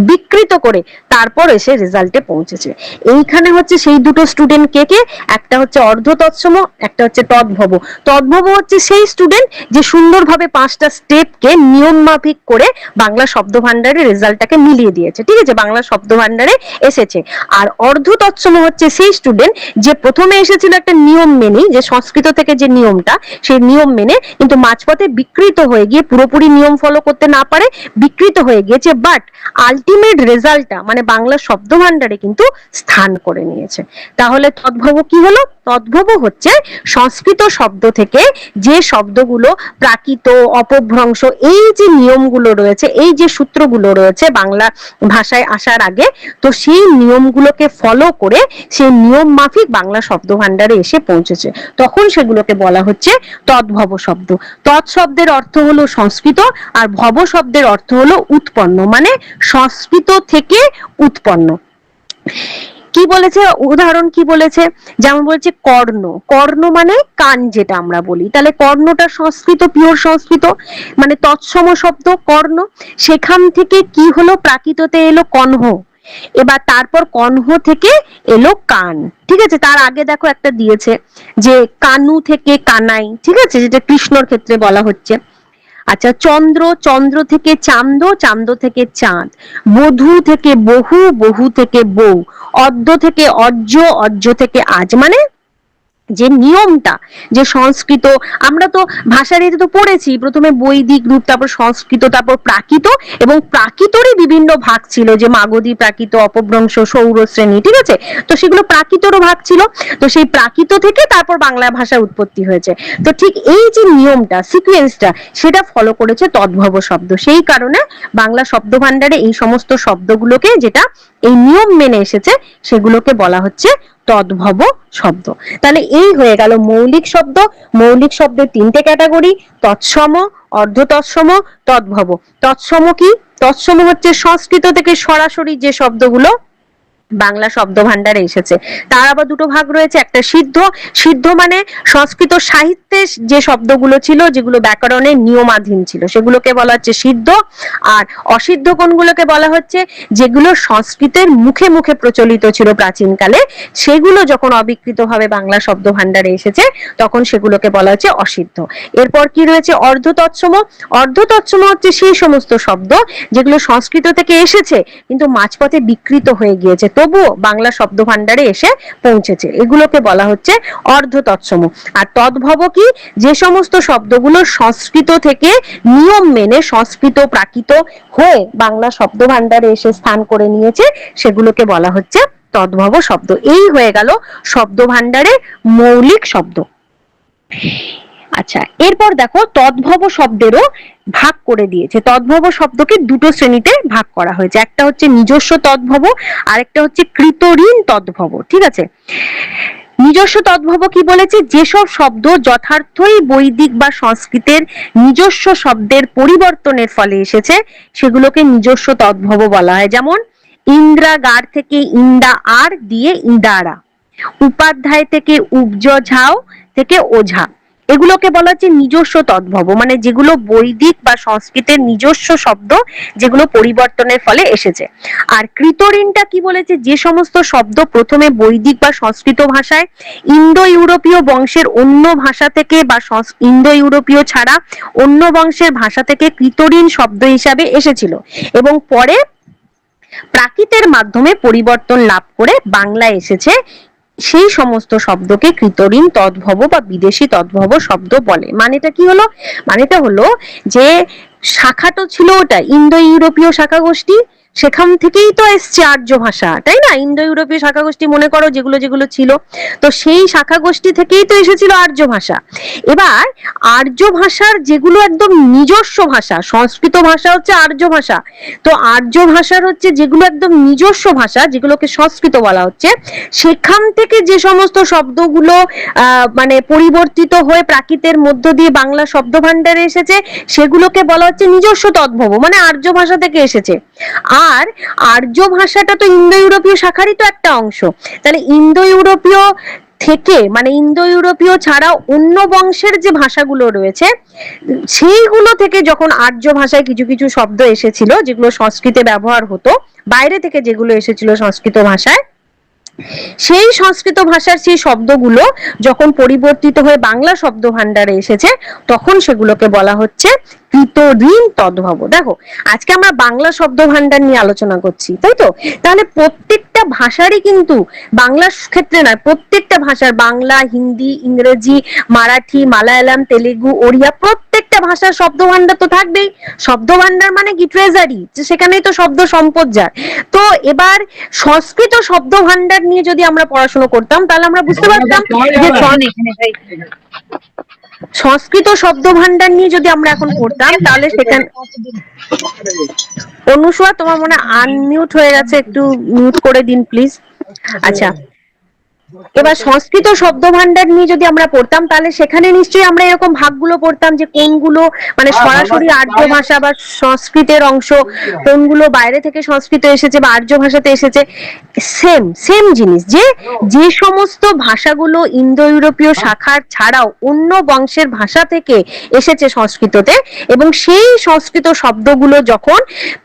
বিকৃত করে তারপর এসে রেজাল্টে পৌঁছেছে। এইখানে হচ্ছে সেই দুটো স্টুডেন্ট কে কে, একটা হচ্ছে অর্ধ তৎসম, একটা হচ্ছে তদ্ভব। তদ্ভব হচ্ছে সেই স্টুডেন্ট যে সুন্দরভাবে 5টা স্টেপকে নিয়ম মাফিক করে বাংলা শব্দ ভান্ডারে রেজাল্টটাকে মিলিয়ে দিয়েছে, ঠিক আছে, বাংলা শব্দ ভান্ডারে এসেছে। আর অর্ধ তৎসম হচ্ছে সেই স্টুডেন্ট যে প্রথমে এসেছিল একটা নিয়ম মেনে, যে সংস্কৃত থেকে যে নিয়মটা, সেই নিয়ম মেনে, কিন্তু মাঝপথে বিকৃত হয়ে গিয়ে পুরোপুরি নিয়ম ফলো করতে না পারে, বিকৃত হয়ে গিয়েছে, বাট আলটিমেট রেজাল্টটা মানে বাংলা শব্দ ভান্ডারে কিন্তু স্থান করে নিয়েছে। তাহলে তদ্ভব কি হলো? তদ্ভব হচ্ছে সংস্কৃত শব্দ থেকে যে শব্দগুলো প্রাকৃত, অপভ্রংশ, এই যে নিয়মগুলো রয়েছে, এই যে সূত্রগুলো রয়েছে বাংলা ভাষায় আসার আগে, তো সেই নিয়মগুলোকে ফলো করে সেই নিয়ম মাফিক বাংলা শব্দ ভান্ডারে এসে পৌঁছেছে, তখন সেগুলোকে বলা হচ্ছে তদ্ভব শব্দ। তৎ শব্দের অর্থ হলো সংস্কৃত, আর ভব শব্দের অর্থ হলো উৎপন্ন, মানে সংস্কৃত থেকে উৎপন্ন। কি বলেছে, উদাহরণ কি বলেছে, যেমন বলছে কর্ণ, কর্ণ মানে কান যেটা আমরা বলি, তাহলে কর্ণটা সংস্কৃত, পিওর সংস্কৃত, মানে তৎসম শব্দ কর্ণ। সেখান থেকে কি হলো, প্রাকৃততে এলো কণ্হ, এবার তারপর কণ্হ থেকে এলো কান, ঠিক আছে। তার আগে দেখো একটা দিয়েছে যে কানু থেকে কানাই, ঠিক আছে, যেটা কৃষ্ণর ক্ষেত্রে বলা হচ্ছে। আচ্ছা, চন্দ্র, চন্দ্র থেকে চান্দ, চান্দ থেকে চাঁদ, বধূ থেকে বহু, বহু থেকে বউ, অদ্য থেকে অর্য, অর্য থেকে আজ, মানে যে নিয়মটা, যে সংস্কৃত, আমরা তো ভাষার এতে তো পড়েছি, প্রথমে বৈদিক রূপ, তারপর সংস্কৃত, তারপর প্রাকৃত, এবং প্রাকৃতরই বিভিন্ন ভাগ ছিল, যে মাগধী প্রাকৃত, অপভ্রংশ, সৌর শ্রেণী, ঠিক আছে। তো সেগুলো প্রাকৃতরও ভাগ ছিল, তো সেই প্রাকৃত থেকে তারপর বাংলা ভাষার উৎপত্তি হয়েছে। তো ঠিক এই যে নিয়মটা, সিকোয়েন্সটা, সেটা ফলো করেছে তদ্ভব শব্দ। সেই কারণে বাংলা শব্দ ভান্ডারে এই সমস্ত শব্দগুলোকে, যেটা এই নিয়ম মেনে এসেছে, সেগুলোকে বলা হচ্ছে তদ্ভব শব্দ। তাহলে এই হয়ে গেল মৌলিক শব্দ। মৌলিক শব্দের তিনটে ক্যাটাগরি: তৎসম, অর্ধ তৎসম, তদ্ভব। তৎসম কি? তৎসম হচ্ছে সংস্কৃত থেকে সরাসরি যে শব্দগুলো বাংলা শব্দ ভান্ডারে এসেছে। তার আবার দুটো ভাগ রয়েছে, একটা সিদ্ধ, সিদ্ধ মানে সংস্কৃত সাহিত্যে যে শব্দগুলো ছিল, যেগুলো ব্যাকরণের নিয়মাধীন ছিল, সেগুলোকে বলা হচ্ছে সিদ্ধ। আর অসিদ্ধ কোনগুলোকে বলা হচ্ছে, যেগুলো সংস্কৃতের মুখে মুখে প্রচলিত ছিল প্রাচীনকালে, সেগুলো যখন অবিকৃতভাবে বাংলা শব্দ ভান্ডারে এসেছে, তখন সেগুলোকে বলা হচ্ছে অসিদ্ধ। এরপর কি রয়েছে? অর্ধ তৎসম। অর্ধ তৎসম হচ্ছে সেই সমস্ত শব্দ যেগুলো সংস্কৃত থেকে এসেছে কিন্তু মাঝপথে বিকৃত হয়ে গিয়েছে, তবুও বাংলা শব্দ ভান্ডারে এসে পৌঁছেছে, এগুলোকে বলা হচ্ছে অর্ধ তৎসম। আর তদ্ভব কি? যে সমস্ত শব্দগুলো সংস্কৃত থেকে নিয়ম মেনে সংস্কৃত প্রাকৃত হয়ে বাংলা শব্দ ভান্ডারে এসে স্থান করে নিয়েছে, সেগুলোকে বলা হচ্ছে তদ্ভব শব্দ। এই হয়ে গেল শব্দ ভান্ডারে মৌলিক শব্দ। আচ্ছা, এরপর দেখো তদ্ভব শব্দেরও ভাগ করে দিয়েছে। তদ্ভব শব্দকে দুটো শ্রেণীতে ভাগ করা হয়েছে, একটা হচ্ছে নিজস্ব তদ্ভব, আর একটা হচ্ছে কৃতঋণ তদ্ভব, ঠিক আছে। নিজস্ব তদ্ভব কি বলেছে? যেসব শব্দ যথার্থই বৈদিক বা সংস্কৃতের নিজস্ব শব্দের পরিবর্তনের ফলে এসেছে, সেগুলোকে নিজস্ব তদ্ভব বলা হয়। যেমন ইন্দ্রাগার থেকে ইন্দা আর দিয়ে ইন্দারা, উপাধ্যায় থেকে উপজ ঝাও থেকে ওঝা, এগুলোকে বলা হচ্ছে নিজস্ব তদ্ভব, মানে যেগুলো বৈদিক বা সংস্কৃতের নিজস্ব শব্দ, যেগুলো পরিবর্তনের ফলে এসেছে। আর কৃতঋণটা কি বলেছে? যে সমস্ত শব্দ প্রথমে বৈদিক বা সংস্কৃত ভাষায় ইন্দো ইউরোপীয় বংশের অন্য ভাষা থেকে বা ইন্দো ইউরোপীয় ছাড়া অন্য বংশের ভাষা থেকে কৃতঋণ শব্দ হিসাবে এসেছিল এবং পরে প্রাকৃতের মাধ্যমে পরিবর্তন লাভ করে বাংলায় এসেছে, সেই সমস্ত শব্দকে কৃতঋণ তদ্ভব বা বিদেশি তদ্ভব শব্দ বলে। মানেটা কি হলো? মানেটা হলো যে শাখাটা ছিল ওটা ইন্দো ইউরোপীয় শাখা গোষ্ঠী, সেখান থেকেই তো এসছে আর্য ভাষা, তাই না? ইন্দো ইউরোপীয় শাখা গোষ্ঠী মনে করো যেগুলো যেগুলো ছিল, তো সেই শাখা গোষ্ঠী থেকেই তো এসেছিল আর্য ভাষা। এবার আর্য ভাষার যেগুলো একদম নিজস্ব ভাষা, সংস্কৃত ভাষা হচ্ছে আর্য ভাষা, তো আর্য ভাষার হচ্ছে যেগুলো একদম নিজস্ব ভাষা, যেগুলোকে সংস্কৃত বলা হচ্ছে, সেখান থেকে যে সমস্ত শব্দগুলো মানে পরিবর্তিত হয়ে প্রাকৃতের মধ্য দিয়ে বাংলা শব্দ ভান্ডারে এসেছে, সেগুলোকে বলা হচ্ছে নিজস্ব তদ্ভব, মানে আর্য ভাষা থেকে এসেছে। আর আর্য ভাষাটা তো ইন্দো ইউরোপীয় শাখারই তো একটা অংশ, তাহলে ইন্দো ইউরোপীয় থেকে, মানে ইন্দো ইউরোপীয় ছাড়াও অন্য বংশের যে ভাষাগুলো রয়েছে, সেইগুলো থেকে যখন আর্য ভাষায় কিছু কিছু শব্দ এসেছিল যেগুলো সংস্কৃতে ব্যবহার হতো, বাইরে থেকে যেগুলো এসেছিল সংস্কৃত ভাষায়, সেই সংস্কৃত ভাষার সেই শব্দগুলো যখন পরিবর্তিত হয়ে বাংলা শব্দ ভান্ডারে এসেছে, তখন সেগুলোকে বলা হচ্ছে কৃতঋণ তদ্ভব। দেখো, আজকে আমরা বাংলা শব্দ ভান্ডার নিয়ে আলোচনা করছি, তাই তো? তাহলে প্রত্যেকটা ভাষারই কিন্তু, বাংলার ক্ষেত্রে নয়, প্রত্যেকটা ভাষার, বাংলা, হিন্দি, ইংরেজি, মারাঠি, মালায়ালাম, তেলেগু, ওড়িয়া, প্রত্যেকটা ভাষার শব্দ ভান্ডার তো থাকবেই। শব্দ ভান্ডার মানে কি? ট্রেজারি, যে সেখানেই তো শব্দ সম্পদ যায়। তো এবার সংস্কৃত শব্দ ভান্ডার নিয়ে যদি আমরা পড়াশোনা করতাম তাহলে আমরা বুঝতে পারতাম যে সংস্কৃত শব্দ ভান্ডার নিয়ে যদি আমরা এখন পড়তাম তাহলে সেখানে, অনুসয়া তোমার মনে আনমিউট হয়ে গেছে, একটু মিউট করে দিন প্লিজ। আচ্ছা, এবার সংস্কৃত শব্দ ভান্ডার নিয়ে যদি আমরা পড়তাম তাহলে সেখানে নিশ্চয়ই আমরা এরকম ভাগগুলো পড়তাম যে কোনগুলো মানে সরাসরি আর্য ভাষা বা সংস্কৃতের অংশ, কোনগুলো বাইরে থেকে সংস্কৃত এসেছে বা আর্য ভাষাতে এসেছে। সেম সেম জিনিস, যে যে সমস্ত ভাষাগুলো ইন্দো ইউরোপীয় শাখার ছাড়াও অন্য বংশের ভাষা থেকে এসেছে সংস্কৃততে, এবং সেই সংস্কৃত শব্দগুলো যখন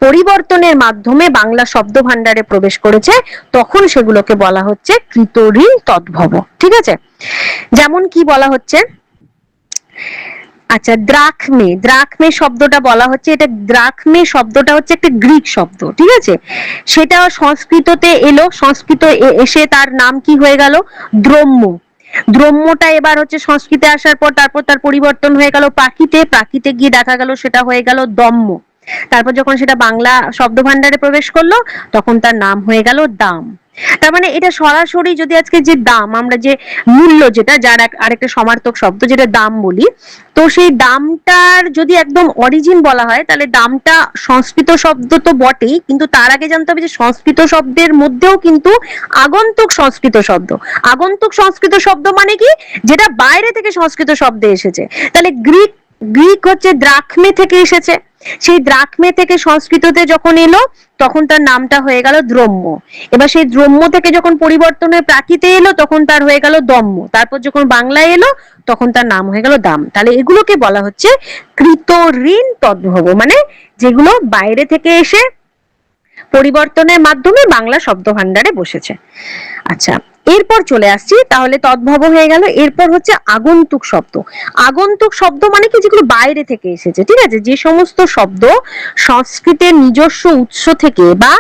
পরিবর্তনের মাধ্যমে বাংলা শব্দ ভান্ডারে প্রবেশ করেছে তখন সেগুলোকে বলা হচ্ছে কৃতঋণ তদ্ভব। ঠিক আছে, যেমন কি বলা হচ্ছে, আচ্ছা দ্রাখমে, দ্রাখমে শব্দটা বলা হচ্ছে, এটা দ্রাখমে শব্দটা হচ্ছে একটা গ্রিক শব্দ। ঠিক আছে, সেটা সংস্কৃততে এলো, সংস্কৃত এসে তার নাম কি হয়ে গেল? দ্রম্য। দ্রম্যটা এবার হচ্ছে সংস্কৃতে আসার পর তারপর তার পরিবর্তন হয়ে গেল প্রাকৃতে, প্রাকৃতে গিয়ে দেখা গেল সেটা হয়ে গেল দম্য। তারপর যখন সেটা বাংলা শব্দ ভান্ডারে প্রবেশ করলো তখন তার নাম হয়ে গেল দাম। তার মানে এটা সরাসরি যদি আজকে যে দাম, আমরা যে মূল্য, যেটা যার আরেকটা সমার্থক শব্দ যেটা দাম বলি, তো সেই দামটার যদি একদম অরিজিন বলা হয় তাহলে দামটা সংস্কৃত শব্দ তো বটেই, কিন্তু তার আগে জানতে হবে যে সংস্কৃত শব্দের মধ্যেও কিন্তু আগন্তুক সংস্কৃত শব্দ। আগন্তুক সংস্কৃত শব্দ মানে কি? যেটা বাইরে থেকে সংস্কৃত শব্দে এসেছে। তাহলে গ্রিক, গ্রিক হচ্ছে দ্রাখমে থেকে এসেছে, সেই দ্রাখমে থেকে সংস্কৃততে যখন এলো তখন তার নামটা হয়ে গেল দ্রম্য। এবার সেই দ্রম্য থেকে যখন পরিবর্তন হয়ে প্রাকৃতে এলো তখন তার হয়ে গেল দম্য। তারপর যখন বাংলায় এলো তখন তার নাম হয়ে গেল দাম। তাহলে এগুলোকে বলা হচ্ছে কৃতঋণ তদ্ভব, মানে যেগুলো বাইরে থেকে এসে পরিবর্তনের মাধ্যমে বাংলা শব্দ ভান্ডারে বসেছে। আচ্ছা, এরপর চলে আসছি, তাহলে তদ্ভব হয়ে গেল। এরপর হচ্ছে আগন্তুক শব্দ। আগন্তুক শব্দ মানে কি? যেগুলো বাইরে থেকে এসেছে। ঠিক আছে, যে সমস্ত শব্দ সংস্কৃতের নিজস্ব উৎস থেকে বা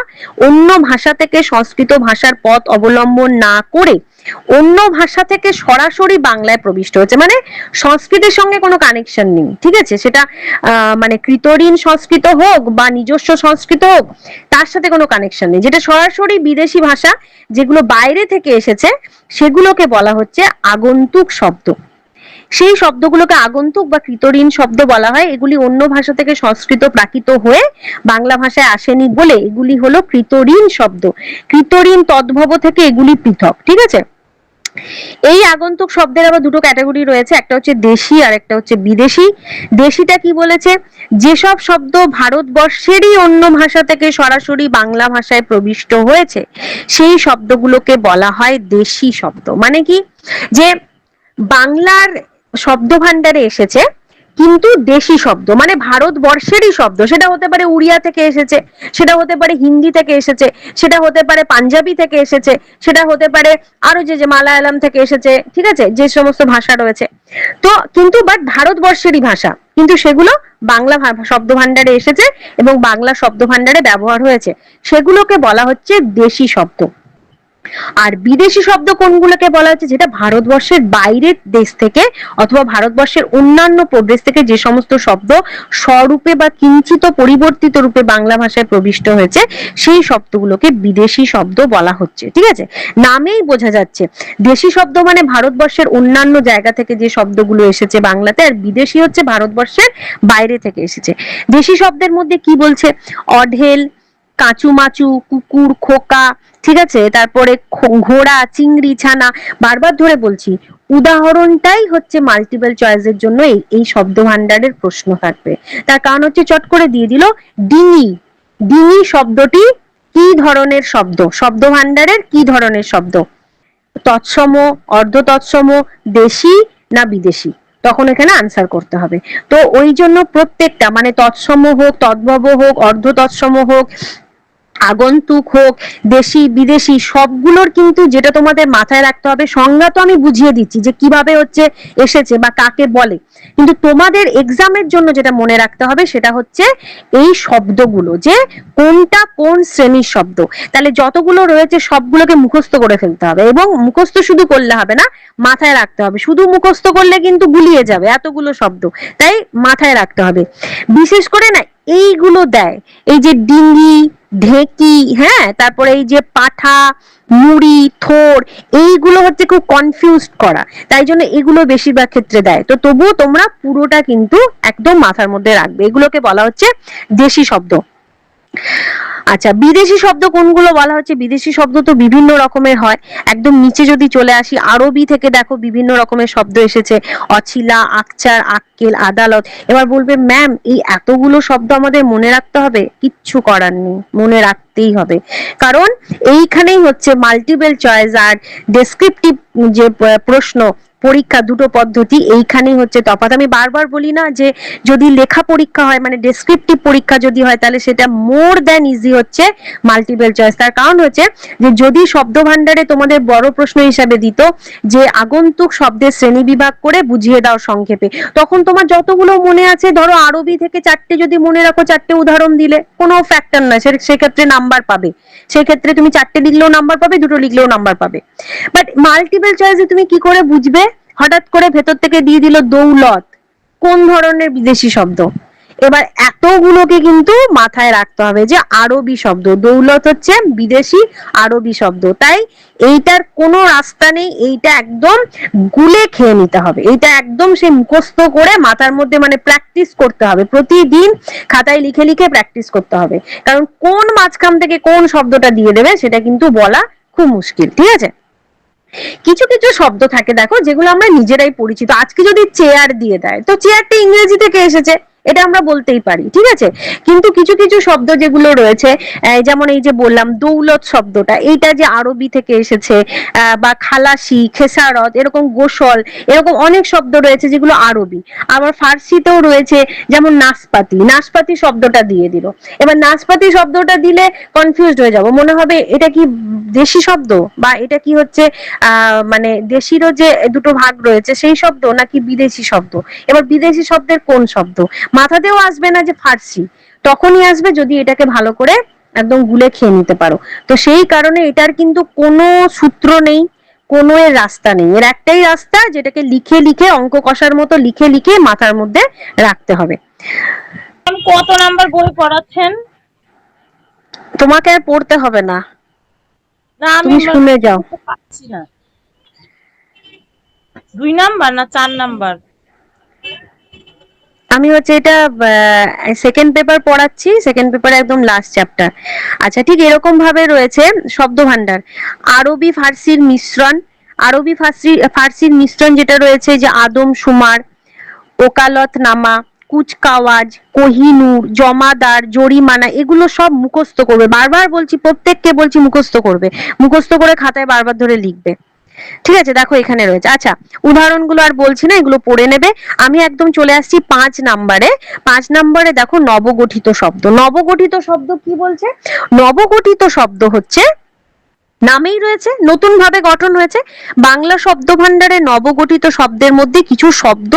অন্য ভাষা থেকে সংস্কৃত ভাষার পথ অবলম্বন না করে অন্য ভাষা থেকে সরাসরি বাংলায় প্রবিষ্ট হচ্ছে, মানে সংস্কৃতের সঙ্গে কোনো কানেকশন নেই। ঠিক আছে, সেটা মানে কৃতঋণ সংস্কৃত হোক বা নিজস্ব সংস্কৃত হোক, তার সাথে কোনো কানেকশন নেই, যেটা সরাসরি বিদেশি ভাষা যেগুলো বাইরে থেকে এসেছে সেগুলোকে বলা হচ্ছে আগন্তুক শব্দ। সেই শব্দগুলোকে আগন্তুক বা কৃতঋণ শব্দ বলা হয়। এগুলি অন্য ভাষা থেকে সংস্কৃত প্রাকৃত হয়ে বাংলা ভাষায় আসেনি বলে এগুলি হলো কৃতঋণ শব্দ। কৃতঋণ তদ্ভব থেকে এগুলি পৃথক। ঠিক আছে, এই আগন্তুক শব্দের আবার দুটো ক্যাটাগরি রয়েছে, একটা হচ্ছে দেশি আর একটা হচ্ছে বিদেশি। দেশিটা কি বলেছে? যেসব শব্দ ভারতবর্ষেরই অন্য ভাষা থেকে সরাসরি বাংলা ভাষায় প্রবিষ্ট হয়েছে সেই শব্দগুলোকে বলা হয় দেশি শব্দ। মানে কি? যে বাংলার শব্দ ভান্ডারে এসেছে কিন্তু দেশি শব্দ, মানে ভারতবর্ষেরই শব্দ, সেটা হতে পারে উড়িয়া থেকে এসেছে, সেটা হতে পারে হিন্দি থেকে এসেছে, সেটা হতে পারে পাঞ্জাবি থেকে এসেছে, সেটা হতে পারে আরো যে যে মালায়ালাম থেকে এসেছে। ঠিক আছে, যে সমস্ত ভাষা রয়েছে, তো কিন্তু বাট ভারতবর্ষেরই ভাষা, কিন্তু সেগুলো বাংলা শব্দ ভান্ডারে এসেছে এবং বাংলা শব্দ ভান্ডারে ব্যবহার হয়েছে, সেগুলোকে বলা হচ্ছে দেশি শব্দ। আর বিদেশি শব্দ কোনগুলোকে বলা হচ্ছে? যেটা ভারতবর্ষের বাইরের দেশ থেকে অথবা ভারতবর্ষের অন্যান্য প্রদেশ থেকে যে সমস্ত শব্দ স্বরূপে বা কিঞ্চিত পরিবর্তিত রূপে বাংলা ভাষায় প্রবিষ্ট হয়েছে সেই শব্দগুলোকে বিদেশি শব্দ বলা হচ্ছে। ঠিক আছে, নামেই বোঝা যাচ্ছে দেশি শব্দ মানে ভারতবর্ষের অন্যান্য জায়গা থেকে যে শব্দগুলো এসেছে বাংলাতে, আর বিদেশি হচ্ছে ভারতবর্ষের বাইরে থেকে এসেছে। দেশি শব্দের মধ্যে কি বলছে? অঢেল, কাঁচুমাচু, কুকুর, খোকা, ঠিক আছে, তারপরে ঘোড়া, চিংড়ি, ছানা। বারবার ধরে বলছি, উদাহরণটাই হচ্ছে মাল্টিপল চয়েসের জন্য এই শব্দ ভান্ডারের প্রশ্ন থাকবে। তার কারণ হচ্ছে চট করে দিয়ে দিল ডিঙি। ডিঙি শব্দটি কি ধরনের শব্দ? শব্দ ভান্ডারের কি ধরনের শব্দ? তৎসম, অর্ধ তৎসম, দেশি না বিদেশি? তখন এখানে আনসার করতে হবে। তো ওই জন্য প্রত্যেকটা মানে তৎসম হোক, তদ্ভব হোক, অর্ধ তৎসম হোক, আগন্তুক হোক, দেশি বিদেশি, সবগুলোর কিন্তু যেটা তোমাদের মাথায় রাখতে হবে, সংজ্ঞা তো আমি বুঝিয়ে দিচ্ছি যে কিভাবে হচ্ছে এসেছে বা কাকে বলে, কিন্তু তোমাদের এক্সামের জন্য যেটা মনে রাখতে হবে সেটা হচ্ছে এই শব্দগুলো, যে কোনটা কোন শ্রেণীর শব্দ। তাহলে যতগুলো রয়েছে সবগুলোকে মুখস্থ করে ফেলতে হবে, এবং মুখস্থ শুধু করলে হবে না, মাথায় রাখতে হবে। শুধু মুখস্থ করলে কিন্তু গুলিয়ে যাবে এতগুলো শব্দ, তাই মাথায় রাখতে হবে। বিশেষ করে না এইগুলো দেয়, এই যে ডিঙ্গি, ঢেকি, হ্যাঁ, তারপরে এই যে পাঠা, মুড়ি, থোর, এইগুলো হচ্ছে খুব কনফিউজড করা, তাই জন্য এগুলো বেশিরভাগ ক্ষেত্রে দেয়। তো তবুও তোমরা পুরোটা কিন্তু একদম মাথার মধ্যে রাখবে। এগুলোকে বলা হচ্ছে দেশি শব্দ। আচ্ছা, বিদেশি শব্দ কোনগুলো বলা হচ্ছে? বিদেশি শব্দ তো বিভিন্ন রকমের হয়। একদম নিচে যদি চলে আসি, আরবি থেকে দেখো বিভিন্ন রকমের শব্দ এসেছে, অছিলা, আকচার, আক্কেল, আদালত। এবার বলবে ম্যাম এই এতগুলো শব্দ আমাদের মনে রাখতে হবে? কিচ্ছু করার নেই, মনে রাখতেই হবে, কারণ এইখানেই হচ্ছে মাল্টিপল চয়েস আর ডেসক্রিপটিভ যে প্রশ্ন পরীক্ষা, দুটো পদ্ধতি, এইখানেই হচ্ছে তফাৎ। আমি বারবার বলি না যে যদি লেখা পরীক্ষা হয়, মানে ডেসক্রিপটিভ পরীক্ষা যদি হয়, তাহলে সেটা মোর দ্যান ইজি হচ্ছে মাল্টিপল চয়েস। তার কারণ হচ্ছে যে যদি শব্দ ভান্ডারে তোমাদের বড় প্রশ্ন হিসাবে দিত যে আগন্তুক শব্দের শ্রেণী বিভাগ করে বুঝিয়ে দাও সংক্ষেপে, তখন তোমার যতগুলো মনে আছে, ধরো আরবি থেকে 4টে যদি মনে রাখো, 4টে উদাহরণ দিলে কোনো ফ্যাক্টর না, সেক্ষেত্রে নাম্বার পাবে। সেক্ষেত্রে তুমি 4টে লিখলেও নাম্বার পাবে, 2টো লিখলেও নাম্বার পাবে। বাট মাল্টিপল চয়েসে তুমি কি করে বুঝবে? হঠাৎ করে ভেতর থেকে দিয়ে দিল দৌলত, কোন ধরনের বিদেশি শব্দ? এবার এতগুলোকে কিন্তু মাথায় রাখতে হবে যে আরবি শব্দ, দৌলত হচ্ছে বিদেশি আরবি শব্দ। তাই এইটার কোনো রাস্তা নেই, এইটা একদম গুলে খেয়ে নিতে হবে, এইটা একদম সে মুখস্থ করে মাথার মধ্যে মানে প্র্যাকটিস করতে হবে, প্রতিদিন খাতায় লিখে লিখে প্র্যাকটিস করতে হবে, কারণ কোন মাঝখান থেকে কোন শব্দটা দিয়ে দেবে সেটা কিন্তু বলা খুব মুশকিল। ঠিক আছে, কিছু কিছু শব্দ থাকে দেখো যেগুলো আমরা নিজেরাই পরিচিত। আজকে যদি চেয়ার দিয়ে দেয়, তো চেয়ারটা ইংরেজি থেকে এসেছে, এটা আমরা বলতেই পারি, ঠিক আছে। কিন্তু কিছু কিছু শব্দ যেগুলো রয়েছে, যেমন এই যে বললাম দৌলত শব্দটা, এইটা যে আরবি থেকে এসেছে, বা খালাসি, খেসারত, এরকম গোসল, এরকম অনেক শব্দ রয়েছে যেগুলো আরবি। আবার ফার্সিতেও রয়েছে, যেমন নাশপাতি, নাশপাতি শব্দটা দিয়ে দিল। এবার নাশপাতি শব্দটা দিলে কনফিউজড হয়ে যাব, মনে হবে এটা কি দেশি শব্দ, বা এটা কি হচ্ছে মানে দেশিরও যে দুটো ভাগ রয়েছে সেই শব্দ, নাকি বিদেশি শব্দ। এবার বিদেশি শব্দের কোন শব্দ মাথাতেও আসবে না যে ফার্সি, তখনই আসবে যদি এটাকে ভালো করে একদম গুলে খেয়ে নিতে পারো। তো সেই কারণে এটার কিন্তু কোনো সূত্র নেই, কোনো এর রাস্তা নেই, এর একটাই রাস্তা, যেটাকে লিখে লিখে অঙ্ক কষার মতো লিখে লিখে মাথার মধ্যে রাখতে হবে। কত নাম্বার বই পড়াচ্ছেন? তোমাকে আর পড়তে হবে না, না আমি তুমি শুনে যাও। পাচ্ছি না। 2 নাম্বার না 4 নাম্বার? আমি হচ্ছে এটা সেকেন্ড পেপার পড়াচ্ছি, সেকেন্ড পেপারে একদম লাস্ট চ্যাপ্টার। আচ্ছা, ঠিক এরকম ভাবে রয়েছে শব্দ ভান্ডার, আরবি ফার্সির মিশ্রণ। আরবি ফার্সির মিশ্রণ যেটা রয়েছে, যে আদম শুমার, ওকালত নামা, কুচকাওয়াজ, কোহিনূর, জমাদার, জরিমানা, এগুলো সব মুখস্থ করবে। বারবার বলছি, প্রত্যেককে বলছি মুখস্থ করবে, মুখস্থ করে খাতায় বারবার ধরে লিখবে। ঠিক আছে, দেখো এখানে রয়েছে। আচ্ছা, উদাহরণগুলো আর বলছি না, এগুলো পড়ে নেবে। আমি একদম চলে আসছি 5 নাম্বারে। 5 নাম্বারে দেখো নবগঠিত শব্দ। নবগঠিত শব্দ কি বলছে? নবগঠিত শব্দ হচ্ছে, নামেই রয়েছে, নতুন ভাবে গঠন হয়েছে। বাংলা শব্দ ভান্ডারে নবগঠিত শব্দের মধ্যে কিছু শব্দ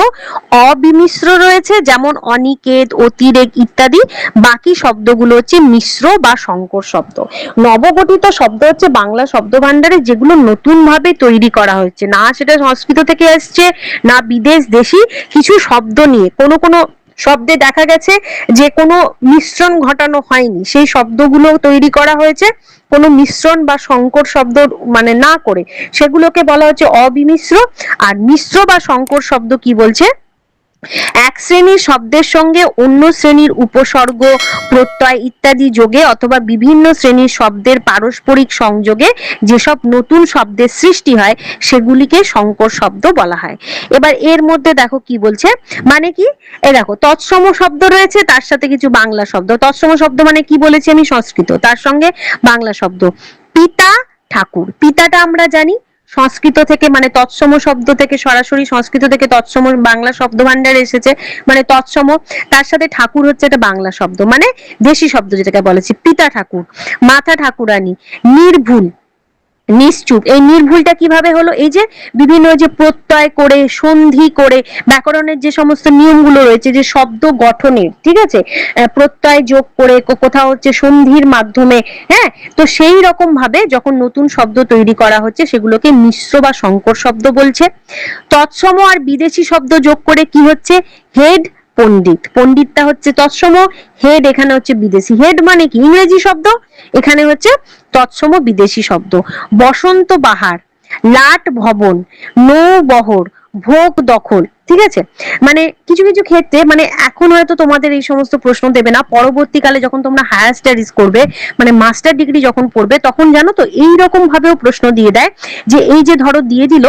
অবিমিশ্র রয়েছে, যেমন অনিকেত, অতিরেক ইত্যাদি। বাকি শব্দগুলো হচ্ছে মিশ্র বা সংকর শব্দ। নবগঠিত শব্দ হচ্ছে বাংলা শব্দ ভান্ডারে যেগুলো নতুন ভাবে তৈরি করা হয়েছে, না সেটা সংস্কৃত থেকে এসছে, না বিদেশ দেশি কিছু শব্দ নিয়ে। কোনো কোনো শব্দে দেখা গেছে যে কোনো মিশ্রণ ঘটানো হয়নি, সেই শব্দগুলো তৈরি করা হয়েছে কোনো মিশ্রণ বা সংকর শব্দ মানে না করে, সেগুলোকে বলা হচ্ছে অবিমিশ্র। আর মিশ্র বা সংকর শব্দ কি বলছে? এক শ্রেণীর শব্দের সঙ্গে অন্য শ্রেণীর উপসর্গ, প্রত্যয় ইত্যাদি যোগে অথবা বিভিন্ন শ্রেণীর শব্দের পারস্পরিক সংযোগে যেসব নতুন শব্দের সৃষ্টি হয় সেগুলিকে সংকর শব্দ বলা হয়। এবার এর মধ্যে দেখো কি বলছে, মানে কি, এই দেখো তৎসম শব্দ রয়েছে, তার সাথে কিছু বাংলা শব্দ। তৎসম শব্দ মানে কি বলেছি আমি? সংস্কৃত, তার সঙ্গে বাংলা শব্দ। পিতা, ঠাকুর, পিতাটা আমরা জানি সংস্কৃত থেকে, মানে তৎসম শব্দ থেকে, সরাসরি সংস্কৃত থেকে তৎসম বাংলা শব্দ ভান্ডারে এসেছে, মানে তৎসম। তার সাথে ঠাকুর হচ্ছে একটা বাংলা শব্দ, মানে দেশি শব্দ যেটাকে বলেছি। পিতা ঠাকুর, মাতা ঠাকুরানী, নির্ভুল, নিশ্চুপ। এই নির্ভুলটা কিভাবে হলো? এই যে বিভিন্ন যে প্রত্যয় করে, সন্ধি করে, ব্যাকরণের যে সমস্ত নিয়মগুলো রয়েছে যে শব্দ গঠনের, ঠিক আছে, প্রত্যয় যোগ করে, কোথাও হচ্ছে সন্ধির মাধ্যমে, হ্যাঁ, তো সেই রকম ভাবে যখন নতুন শব্দ তৈরি করা হচ্ছে সেগুলোকে মিশ্র বা সংকর শব্দ বলছে। তৎসম আর বিদেশি শব্দ যোগ করে কি হচ্ছে? হেড, পণ্ডিত। পণ্ডিতটা হচ্ছে তৎসম, হেড এখানে হচ্ছে বিদেশি। হেড মানে কি? ইংরেজি শব্দ, এখানে হচ্ছে তৎসম বিদেশি শব্দ। বসন্ত বাহার, লাট ভবন, নৌবহর, ভোগ দখল, ঠিক আছে। মানে কিছু কিছু ক্ষেত্রে, মানে এখন হয়তো তোমাদের এই সমস্ত প্রশ্ন দেবে না, পরবর্তীকালে যখন তোমরা হায়ার স্টাডিজ করবে, মানে মাস্টার ডিগ্রি যখন পড়বে, তখন জানো তো এইরকম ভাবেও প্রশ্ন দিয়ে দেয়, যে এই যে ধরো দিয়ে দিল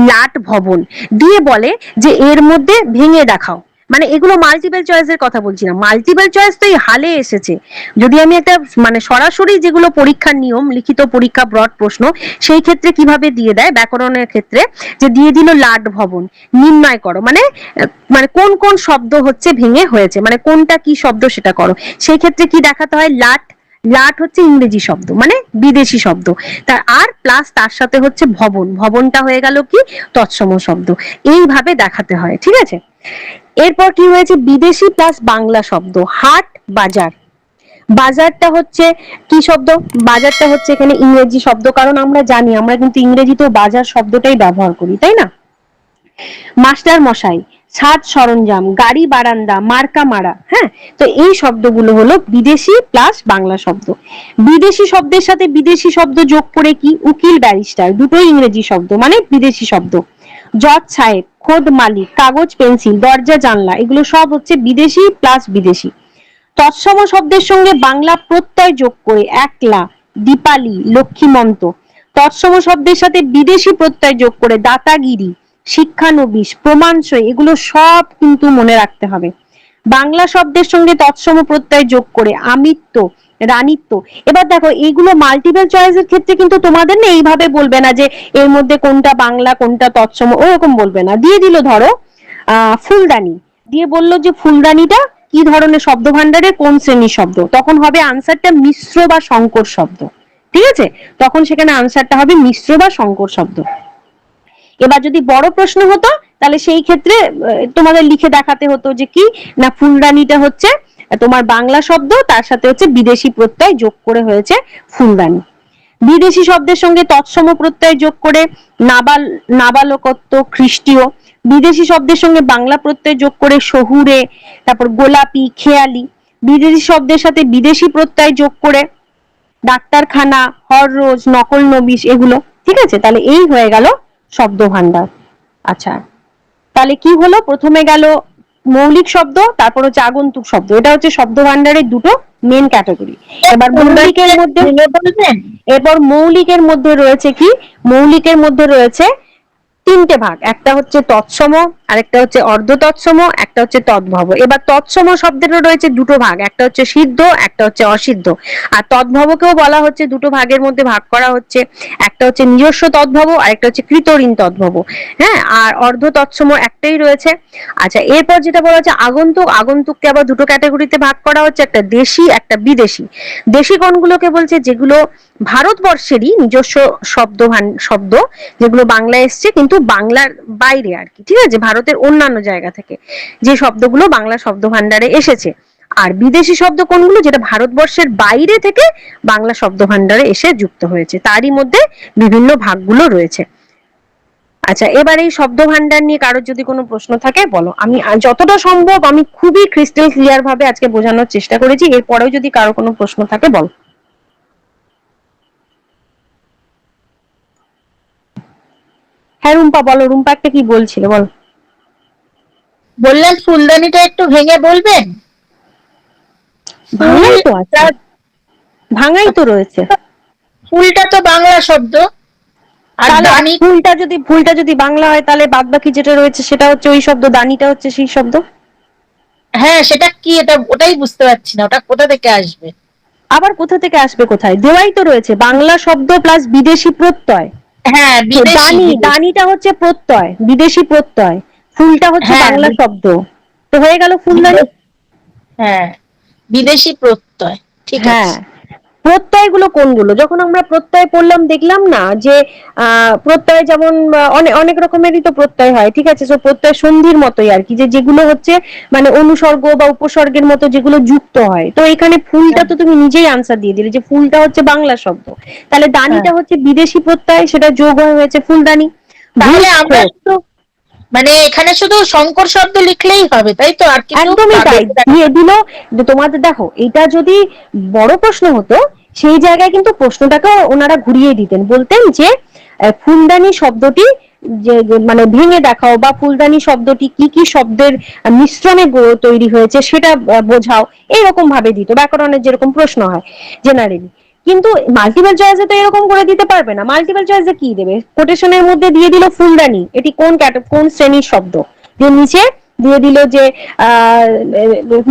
লাট ভবন, দিয়ে বলে যে এর মধ্যে ভেঙে দেখাও। মানে এগুলো মাল্টিপল চয়েসের কথা বলছি না, মাল্টিপল চয়েস তো এই হালে এসেছে। যদি আমি একটা মানে সরাসরি যেগুলো পরীক্ষার নিয়ম, লিখিত পরীক্ষা, ব্রড প্রশ্ন, সেই ক্ষেত্রে কিভাবে দিয়ে দেয় ব্যাকরণের ক্ষেত্রে, যে দিয়ে দিল লাট ভবন, নির্ণয় করো, মানে মানে কোন কোন শব্দ হচ্ছে ভেঙে হয়েছে, মানে কোনটা কি শব্দ সেটা করো। সেই ক্ষেত্রে কি দেখাতে হয়? লাট, লাট হচ্ছে ইংরেজি শব্দ, মানে বিদেশি শব্দ, তার আর প্লাস তার সাথে হচ্ছে ভবন, ভবনটা হয়ে গেল কি? তৎসম শব্দ। এইভাবে দেখাতে হয়, ঠিক আছে। এরপর কি হয়েছে? বিদেশি প্লাস বাংলা শব্দ। হাট, বাজার। বাজারটা হচ্ছে কি শব্দ? বাজারটা হচ্ছে এখানে ইংরেজি শব্দ, কারণ আমরা জানি আমরা কিন্তু ইংরেজিতেও বাজার শব্দটাই ব্যবহার করি, তাই না? মাস্টার মশাই, ছাদ সরঞ্জাম, গাড়ি বারান্দা, মার্কা মারা, হ্যাঁ, তো এই শব্দগুলো হলো বিদেশি প্লাস বাংলা শব্দ। বিদেশি শব্দের সাথে বিদেশি শব্দ যোগ করে কি? উকিল, ব্যারিস্টার, দুটোই ইংরেজি শব্দ, মানে বিদেশি শব্দ। জজ সাহেব, খোদ মালিক, কাগজ পেন্সিল, দরজা জানলা, এগুলো সব হচ্ছে বিদেশি প্লাস বিদেশি। তৎসম শব্দের সঙ্গে বাংলা প্রত্যয় যোগ করে একলা, দীপালি, লক্ষ্মীমন্ত। তৎসম শব্দের সাথে বিদেশি প্রত্যয় যোগ করে দাতাগিরি, শিক্ষানবিশ, প্রমাণসই, এগুলো সব কিন্তু মনে রাখতে হবে। বাংলা শব্দের সঙ্গে তৎসম প্রত্যয় যোগ করে আমিত্ব, রানিত্ব। এবার দেখো এইগুলো মাল্টিপল চয়েসের ক্ষেত্রে কিন্তু তোমাদের না এইভাবে বলবে না যে এর মধ্যে কোনটা বাংলা কোনটা তৎসম, ওরকম বলবে না। দিয়ে দিল ধরো ফুলদানি, দিয়ে বললো যে ফুলদানিটা কি ধরনের শব্দ ভান্ডারের কোন শ্রেণীর শব্দ, তখন হবে আনসারটা মিশ্র বা সংকর শব্দ, ঠিক আছে। তখন সেখানে আনসারটা হবে মিশ্র বা সংকর শব্দ। এবার যদি বড় প্রশ্ন হতো তাহলে সেই ক্ষেত্রে তোমাদের লিখে দেখাতে হতো যে কি না, ফুলদানিটা হচ্ছে তোমার বাংলা শব্দ, তার সাথে হচ্ছে বিদেশি প্রত্যয় যোগ করে হয়েছে ফুলদানি। বিদেশি শব্দের সঙ্গে তৎসম প্রত্যয় যোগ করে নাবালকত্ব, খ্রিস্টীয়। বিদেশি শব্দের সঙ্গে বাংলা প্রত্যয় যোগ করে শহুরে, তারপর গোলাপি, খেয়ালি। বিদেশি শব্দের সাথে বিদেশি প্রত্যয় যোগ করে ডাক্তারখানা, হররোজ, নকল নবিশ, এগুলো, ঠিক আছে। তাহলে এই হয়ে গেল শব্দ ভান্ডার। আচ্ছা, তাহলে কি হলো? প্রথমে গেল মৌলিক শব্দ, তারপর হচ্ছে আগন্তুক শব্দ। এটা হচ্ছে শব্দ ভান্ডারের দুটো মেন ক্যাটাগরি। এবার মৌলিকের মধ্যে, এরপর মৌলিকের মধ্যে রয়েছে কি? মৌলিকের মধ্যে রয়েছে তিনটে ভাগ, একটা হচ্ছে তৎসম, আরেকটা হচ্ছে অর্ধ তৎসম, একটা হচ্ছে তদ্ভব। এবার তৎসম শব্দেরও রয়েছে দুটো ভাগ, একটা হচ্ছে সিদ্ধ, একটা হচ্ছে অসিদ্ধ। আর তদ্ভবকেও বলা হচ্ছে দুটো ভাগের মধ্যে ভাগ করা হচ্ছে, একটা হচ্ছে নিজস্ব তদ্ভব আর একটা হচ্ছে কৃতঋণ তদ্ভব, হ্যাঁ। আর অর্ধ তৎসম একটাই রয়েছে। আচ্ছা, এরপর যেটা বলা হচ্ছে আগন্তুক, আগন্তুককে আবার দুটো ক্যাটাগরিতে ভাগ করা হচ্ছে, একটা দেশি একটা বিদেশি। দেশি কোনগুলোকে বলছে? যেগুলো ভারতবর্ষেরই নিজস্ব শব্দ, যেগুলো বাংলায় এসছে কিন্তু বাংলার বাইরে আর কি, ঠিক আছে, ভারতের অন্যান্য জায়গা থেকে যে শব্দগুলো বাংলা শব্দ ভান্ডারে এসেছে। আর বিদেশি শব্দ কোনগুলো? যেটা ভারতবর্ষের বাইরে থেকে বাংলা শব্দ ভান্ডারে এসে যুক্ত হয়েছে, তারই মধ্যে বিভিন্ন ভাগগুলো রয়েছে। আচ্ছা, এবার এই শব্দ ভান্ডার নিয়ে কারোর যদি কোনো প্রশ্ন থাকে বলো। আমি যতটা সম্ভব আমি খুবই ক্রিস্টাল ক্লিয়ার ভাবে আজকে বোঝানোর চেষ্টা করেছি, এরপরেও যদি কারো কোনো প্রশ্ন থাকে বলো। হ্যাঁ রুম্পা বলো, রুম্পা একটা কি বলছিলে বলো। বললাম ফুলদানিটা একটু ভেঙে বলবেন? ভাঙাই তো আছে, ভাঙাই তো রয়েছে। ফুলটা তো বাংলা শব্দ, আর দানি, ফুলটা যদি বাংলা হয় তাহলে বাদ বাকি যেটা রয়েছে সেটা হচ্ছে ওই শব্দ, দানিটা হচ্ছে সেই শব্দ। হ্যাঁ সেটা কি? এটা ওটাই বুঝতে পারছি না, ওটা কোথা থেকে আসবে? আবার কোথা থেকে আসবে? কোথায় দেওয়াই তো রয়েছে, বাংলা শব্দ প্লাস বিদেশি প্রত্যয়। হ্যাঁ, বিদেশি দানি, দানিটা হচ্ছে প্রত্যয়, বিদেশি প্রত্যয়। ফুলটা হচ্ছে হ্যাঁ, বাংলা শব্দ। তো হয়ে গেল ফুলদানি। হ্যাঁ, বিদেশি প্রত্যয়, ঠিক হ্যাঁ, আছে। প্রত্যয়গুলো কোনগুলো? যখন আমরা প্রত্যয় পড়লাম দেখলাম না যে প্রত্যয় যেমন অনেক অনেক রকমেরই তো প্রত্যয় হয়, ঠিক আছে? তো প্রত্যয় সন্ধির মতোই আর কি, যে যেগুলো হচ্ছে মানে অনুসর্গ বা উপসর্গের মতো যেগুলো যুক্ত হয়। তো এখানে ফুলটা তো তুমি নিজেই আনসার দিয়ে দিলে যে ফুলটা হচ্ছে বাংলা শব্দ, তাহলে দানিটা হচ্ছে বিদেশি প্রত্যয়, সেটা যোগ হয়ে হয়েছে ফুলদানি। তাহলে বৃক্ষ, আমরা শুধু মানে এখানে শুধু শঙ্কর শব্দ লিখলেই হবে, তাই তো? আর কিছু একদমই তাই, দিয়ে দিল। তোমাদের দেখো, এটা যদি বড় প্রশ্ন হতো সেই জায়গায় কিন্তু প্রশ্নটাকে ওনারা ঘুরিয়ে দিতেন, বলতেন যে ফুলদানি শব্দটি মানে ভেঙে দেখাও, বা ফুলদানি শব্দটি কি কি শব্দের মিশ্রণে তৈরি হয়েছে সেটা বোঝাও, এইরকম ভাবে দিত, ব্যাকরণের যেরকম প্রশ্ন হয় জেনারেলি। কিন্তু মাল্টিপল চয়েসে তো এরকম করে দিতে পারবে না। মাল্টিপল চয়েসে কি দেবে? কোটেশনের মধ্যে দিয়ে দিল ফুলদানি, এটি কোন শ্রেণীর শব্দ, দিয়ে নিচে দিয়ে দিল যে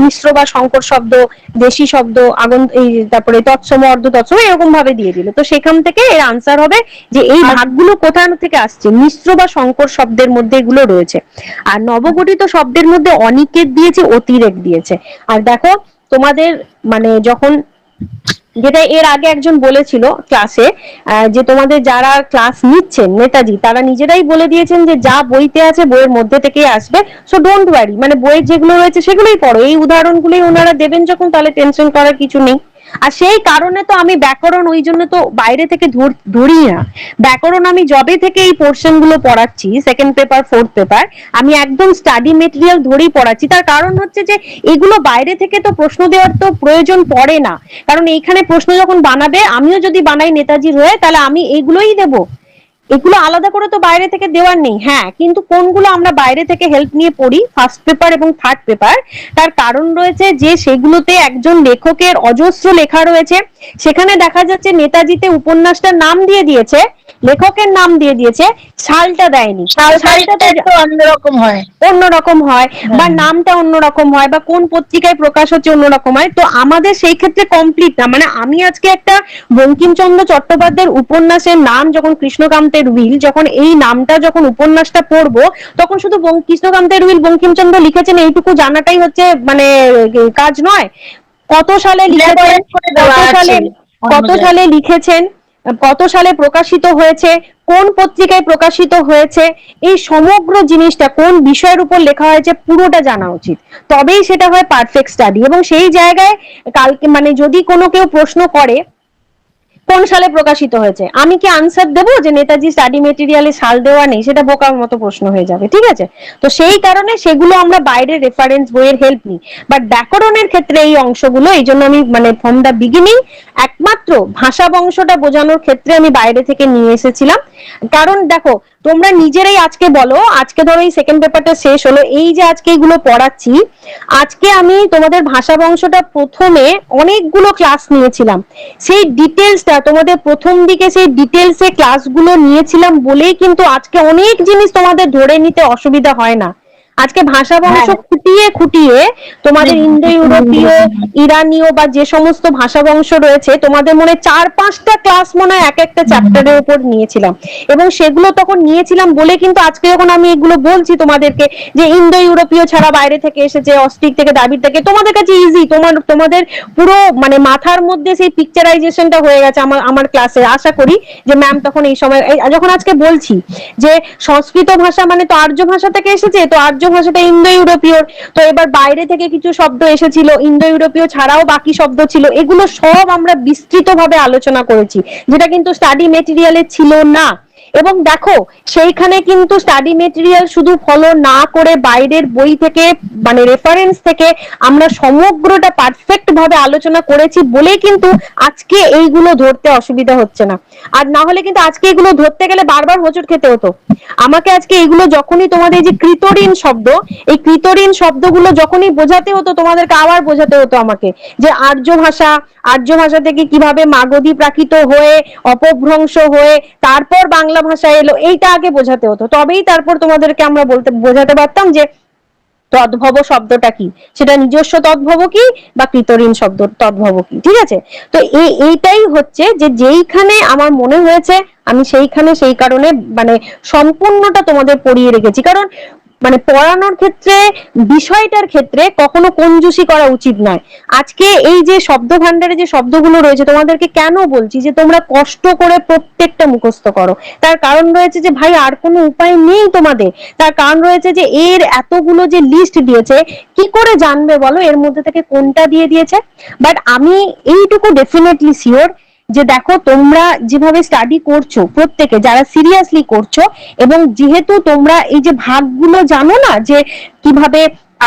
মিশ্র বা সংকর শব্দ, দেশি শব্দ, এই তারপরে তৎসম, অর্ধ তৎসম, এরকম ভাবে দিয়ে দিল। তো সেখান থেকে এর আনসার হবে যে এই ভাগগুলো কোথা থেকে আসছে, মিশ্র বা সংকর শব্দের মধ্যে এগুলো রয়েছে। আর নবগঠিত শব্দের মধ্যে অনিকেত দিয়েছে, অতিরেক দিয়েছে। আর দেখো তোমাদের মানে যখন, যেটা এর আগে একজন বলেছিল ক্লাসে, যে তোমাদের যারা ক্লাস নিচ্ছেন নেতাজি, তারা নিজেরাই বলে দিয়েছেন যে যা বইতে আছে বইয়ের মধ্যে থেকেই আসবে, সো ডোন্ট ওয়ারি, মানে বইয়ের যেগুলো রয়েছে সেগুলোই পড়ো। এই উদাহরণগুলোই ওনারা দেবেন যখন, তাহলে টেনশন করার কিছু নেই। আর সেই কারণে তো আমি ব্যাকরণ ওই জন্য তো বাইরে থেকে ধরি না। ব্যাকরণ আমি জবে থেকে এই পোর্শন গুলো পড়াচ্ছি, সেকেন্ড পেপার, ফোর্থ পেপার, আমি একদম স্টাডি মেটেরিয়াল ধরেই পড়াচ্ছি। তার কারণ হচ্ছে যে এগুলো বাইরে থেকে তো প্রশ্ন দেওয়ার তো প্রয়োজন পড়ে না, কারণ এইখানে প্রশ্ন যখন বানাবে, আমিও যদি বানাই নেতাজির হয়ে, তাহলে আমি এইগুলোই দেবো। এগুলো আলাদা করে তো বাইরে থেকে দেওয়ার নেই। হ্যাঁ, কিন্তু কোনগুলো আমরা বাইরে থেকে হেল্প নিয়ে পড়ি, ফার্স্ট পেপার এবং থার্ড পেপার, তার কারণ রয়েছে যে সেগুলোতে একজন লেখকের অজস্র লেখা রয়েছে। সেখানে দেখা যাচ্ছে নেতাজিতে উপন্যাসটার নাম দিয়ে দিয়েছে, লেখকের নাম দিয়ে দিয়েছে, সালটা দেয়নি। সালটা একটু অন্যরকম হয়, অন্যরকম হয়, বা নামটা অন্যরকম হয়, বা কোন পত্রিকায় প্রকাশ হচ্ছে অন্যরকম হয়। তো আমাদের সেই ক্ষেত্রে কমপ্লিট না, মানে আমি আজকে একটা বঙ্কিমচন্দ্র চট্টোপাধ্যায়ের উপন্যাসের নাম যখন কৃষ্ণকান্তের উইল, যখন এই নামটা যখন উপন্যাসটা পড়বো, তখন শুধু কৃষ্ণকান্তের উইল বঙ্কিমচন্দ্র লিখেছেন এইটুকু জানাটাই হচ্ছে মানে কাজ নয়। কত সালে লিখেছেন, কত সালে লিখেছেন, কত সালে প্রকাশিত হয়েছে, কোন পত্রিকায় প্রকাশিত হয়েছে, এই সমগ্র জিনিসটা কোন বিষয়ের উপর লেখা হয়েছে পুরোটা জানা উচিত, তবেই সেটা হয় পারফেক্ট স্টাডি। এবং সেই জায়গায় কালকে মানে যদি কোনো কেউ প্রশ্ন করে কোন সালে প্রকাশিত হয়েছে, আমি কি আনসার দেবো যে নেতাজি স্টাডি মেটেরিয়ালে সাল দেওয়া নেই? সেটা বোকার মতো প্রশ্ন হয়ে যাবে, ঠিক আছে? তো সেই কারণে সেগুলো আমরা বাইরের রেফারেন্স বইয়ের হেল্প নিই। বাট ব্যাকরণের ক্ষেত্রে এই অংশগুলো, এই জন্য আমি মানে ফ্রম দা বিগিনিং একমাত্র ভাষা বংশটা বোঝানোর ক্ষেত্রে আমি বাইরে থেকে নিয়ে এসেছিলাম। কারণ দেখো, তোমরা নিজেরাই আজকে বলো, আজকে ধরো এই সেকেন্ড পেপারটা শেষ হলো, এই যে আজকে এগুলো পড়াচ্ছি, আজকে আমি তোমাদের ভাষা বংশটা প্রথমে অনেকগুলো ক্লাস নিয়েছিলাম। সেই ডিটেলসটা তোমাদের প্রথম দিকে সেই ডিটেলসে ক্লাসগুলো নিয়েছিলাম বলেই কিন্তু আজকে অনেক জিনিস তোমাদের ধরে নিতে অসুবিধা হয় না। আজকে ভাষা বংশ খুঁটিয়ে খুঁটিয়ে তোমাদের ইন্দো ইউরোপীয়, ইরানীয় বা যে সমস্ত ভাষা বংশ রয়েছে, তোমাদের মনে 4-5টা ক্লাস মনে হয় এক একটা চ্যাপ্টারের উপর নিয়েছিলাম। এবং সেগুলো তখন নিয়েছিলাম বলে কিন্তু আজকে যখন আমি এগুলো বলছি তোমাদেরকে যে ইন্দো ইউরোপীয় ছাড়া বাইরে থেকে এসেছে, অস্ট্রিক থেকে, দ্রাবিড় থেকে, তোমাদের কাছে ইজি, তোমাদের পুরো মানে মাথার মধ্যে সেই পিকচারাইজেশনটা হয়ে গেছে আমার ক্লাসে। আশা করি যে ম্যাম তখন এই সময় যখন আজকে বলছি যে সংস্কৃত ভাষা মানে তো আর্য ভাষা থেকে এসেছে, তো আর্য ভাষাটা ইন্দো ইউরোপীয়, তো এবার বাইরে থেকে কিছু শব্দ এসেছিল, ইন্দো ইউরোপীয় ছাড়াও বাকি শব্দ ছিল, এগুলো সব আমরা বিস্তৃতভাবে আলোচনা করেছি, যেটা কিন্তু স্টাডি মেটেরিয়ালে ছিল না। এবং দেখো, সেইখানে কিন্তু স্টাডি মেটেরিয়াল শুধু ফলো না করে বাইরের বই থেকে মানে রেফারেন্স থেকে আমরা সমগ্রটা পারফেক্ট ভাবে আলোচনা করেছি বলেই কিন্তু আজকে এইগুলো ধরতে অসুবিধা হচ্ছে না। আর না হলে কিন্তু আজকে এগুলো ধরতে গেলে বারবার হোঁচট খেতে হতো আমাকে। আজকে এগুলো যখনই তোমাদের যে কৃতঋণ শব্দ, এই কৃতঋণ শব্দগুলো যখনই বোঝাতে হতো তোমাদেরকে, আবার বোঝাতে হতো আমাকে যে আর্য ভাষা থেকে কিভাবে মাগধী প্রাকৃত হয়ে অপভ্রংশ হয়ে তারপর বাংলা ভাষা এলো, এইটা আগে বোঝাতে হতো, তবেই তারপর তোমাদেরকে আমরা বোঝাতে পারতাম যে তদ্ভব শব্দটা কি, সেটা নিজস্ব তদ্ভব কি বা কৃতঋণ শব্দ তদ্ভব কি, ঠিক আছে? তো এইটাই হচ্ছে যে যেইখানে আমার মনে হয়েছে আমি সেইখানে সেই কারণে মানে সম্পূর্ণটা তোমাদের পড়িয়ে রেখেছি, কারণ মানে পড়ানোর ক্ষেত্রে বিষয়টার ক্ষেত্রে কখনো কঞ্জুসি করা উচিত নয়। আজকে এই যে শব্দ ভান্ডারে যে শব্দগুলো রয়েছে তোমাদেরকে কেন বলছি যে তোমরা কষ্ট করে প্রত্যেকটা মুখস্থ করো, তার কারণ রয়েছে যে ভাই আর কোনো উপায় নেই তোমাদের। তার কারণ রয়েছে যে এর এতগুলো যে লিস্ট দিয়েছে, কি করে জানবে বলো এর মধ্যে থেকে কোনটা দিয়ে দিয়েছে? বাট আমি এইটুকু ডেফিনেটলি শিওর যে দেখো তোমরা যেভাবে স্টাডি করছো প্রত্যেকে যারা সিরিয়াসলি করছো, এবং যেহেতু তোমরা এই যে ভাগগুলো জানো না যে কিভাবে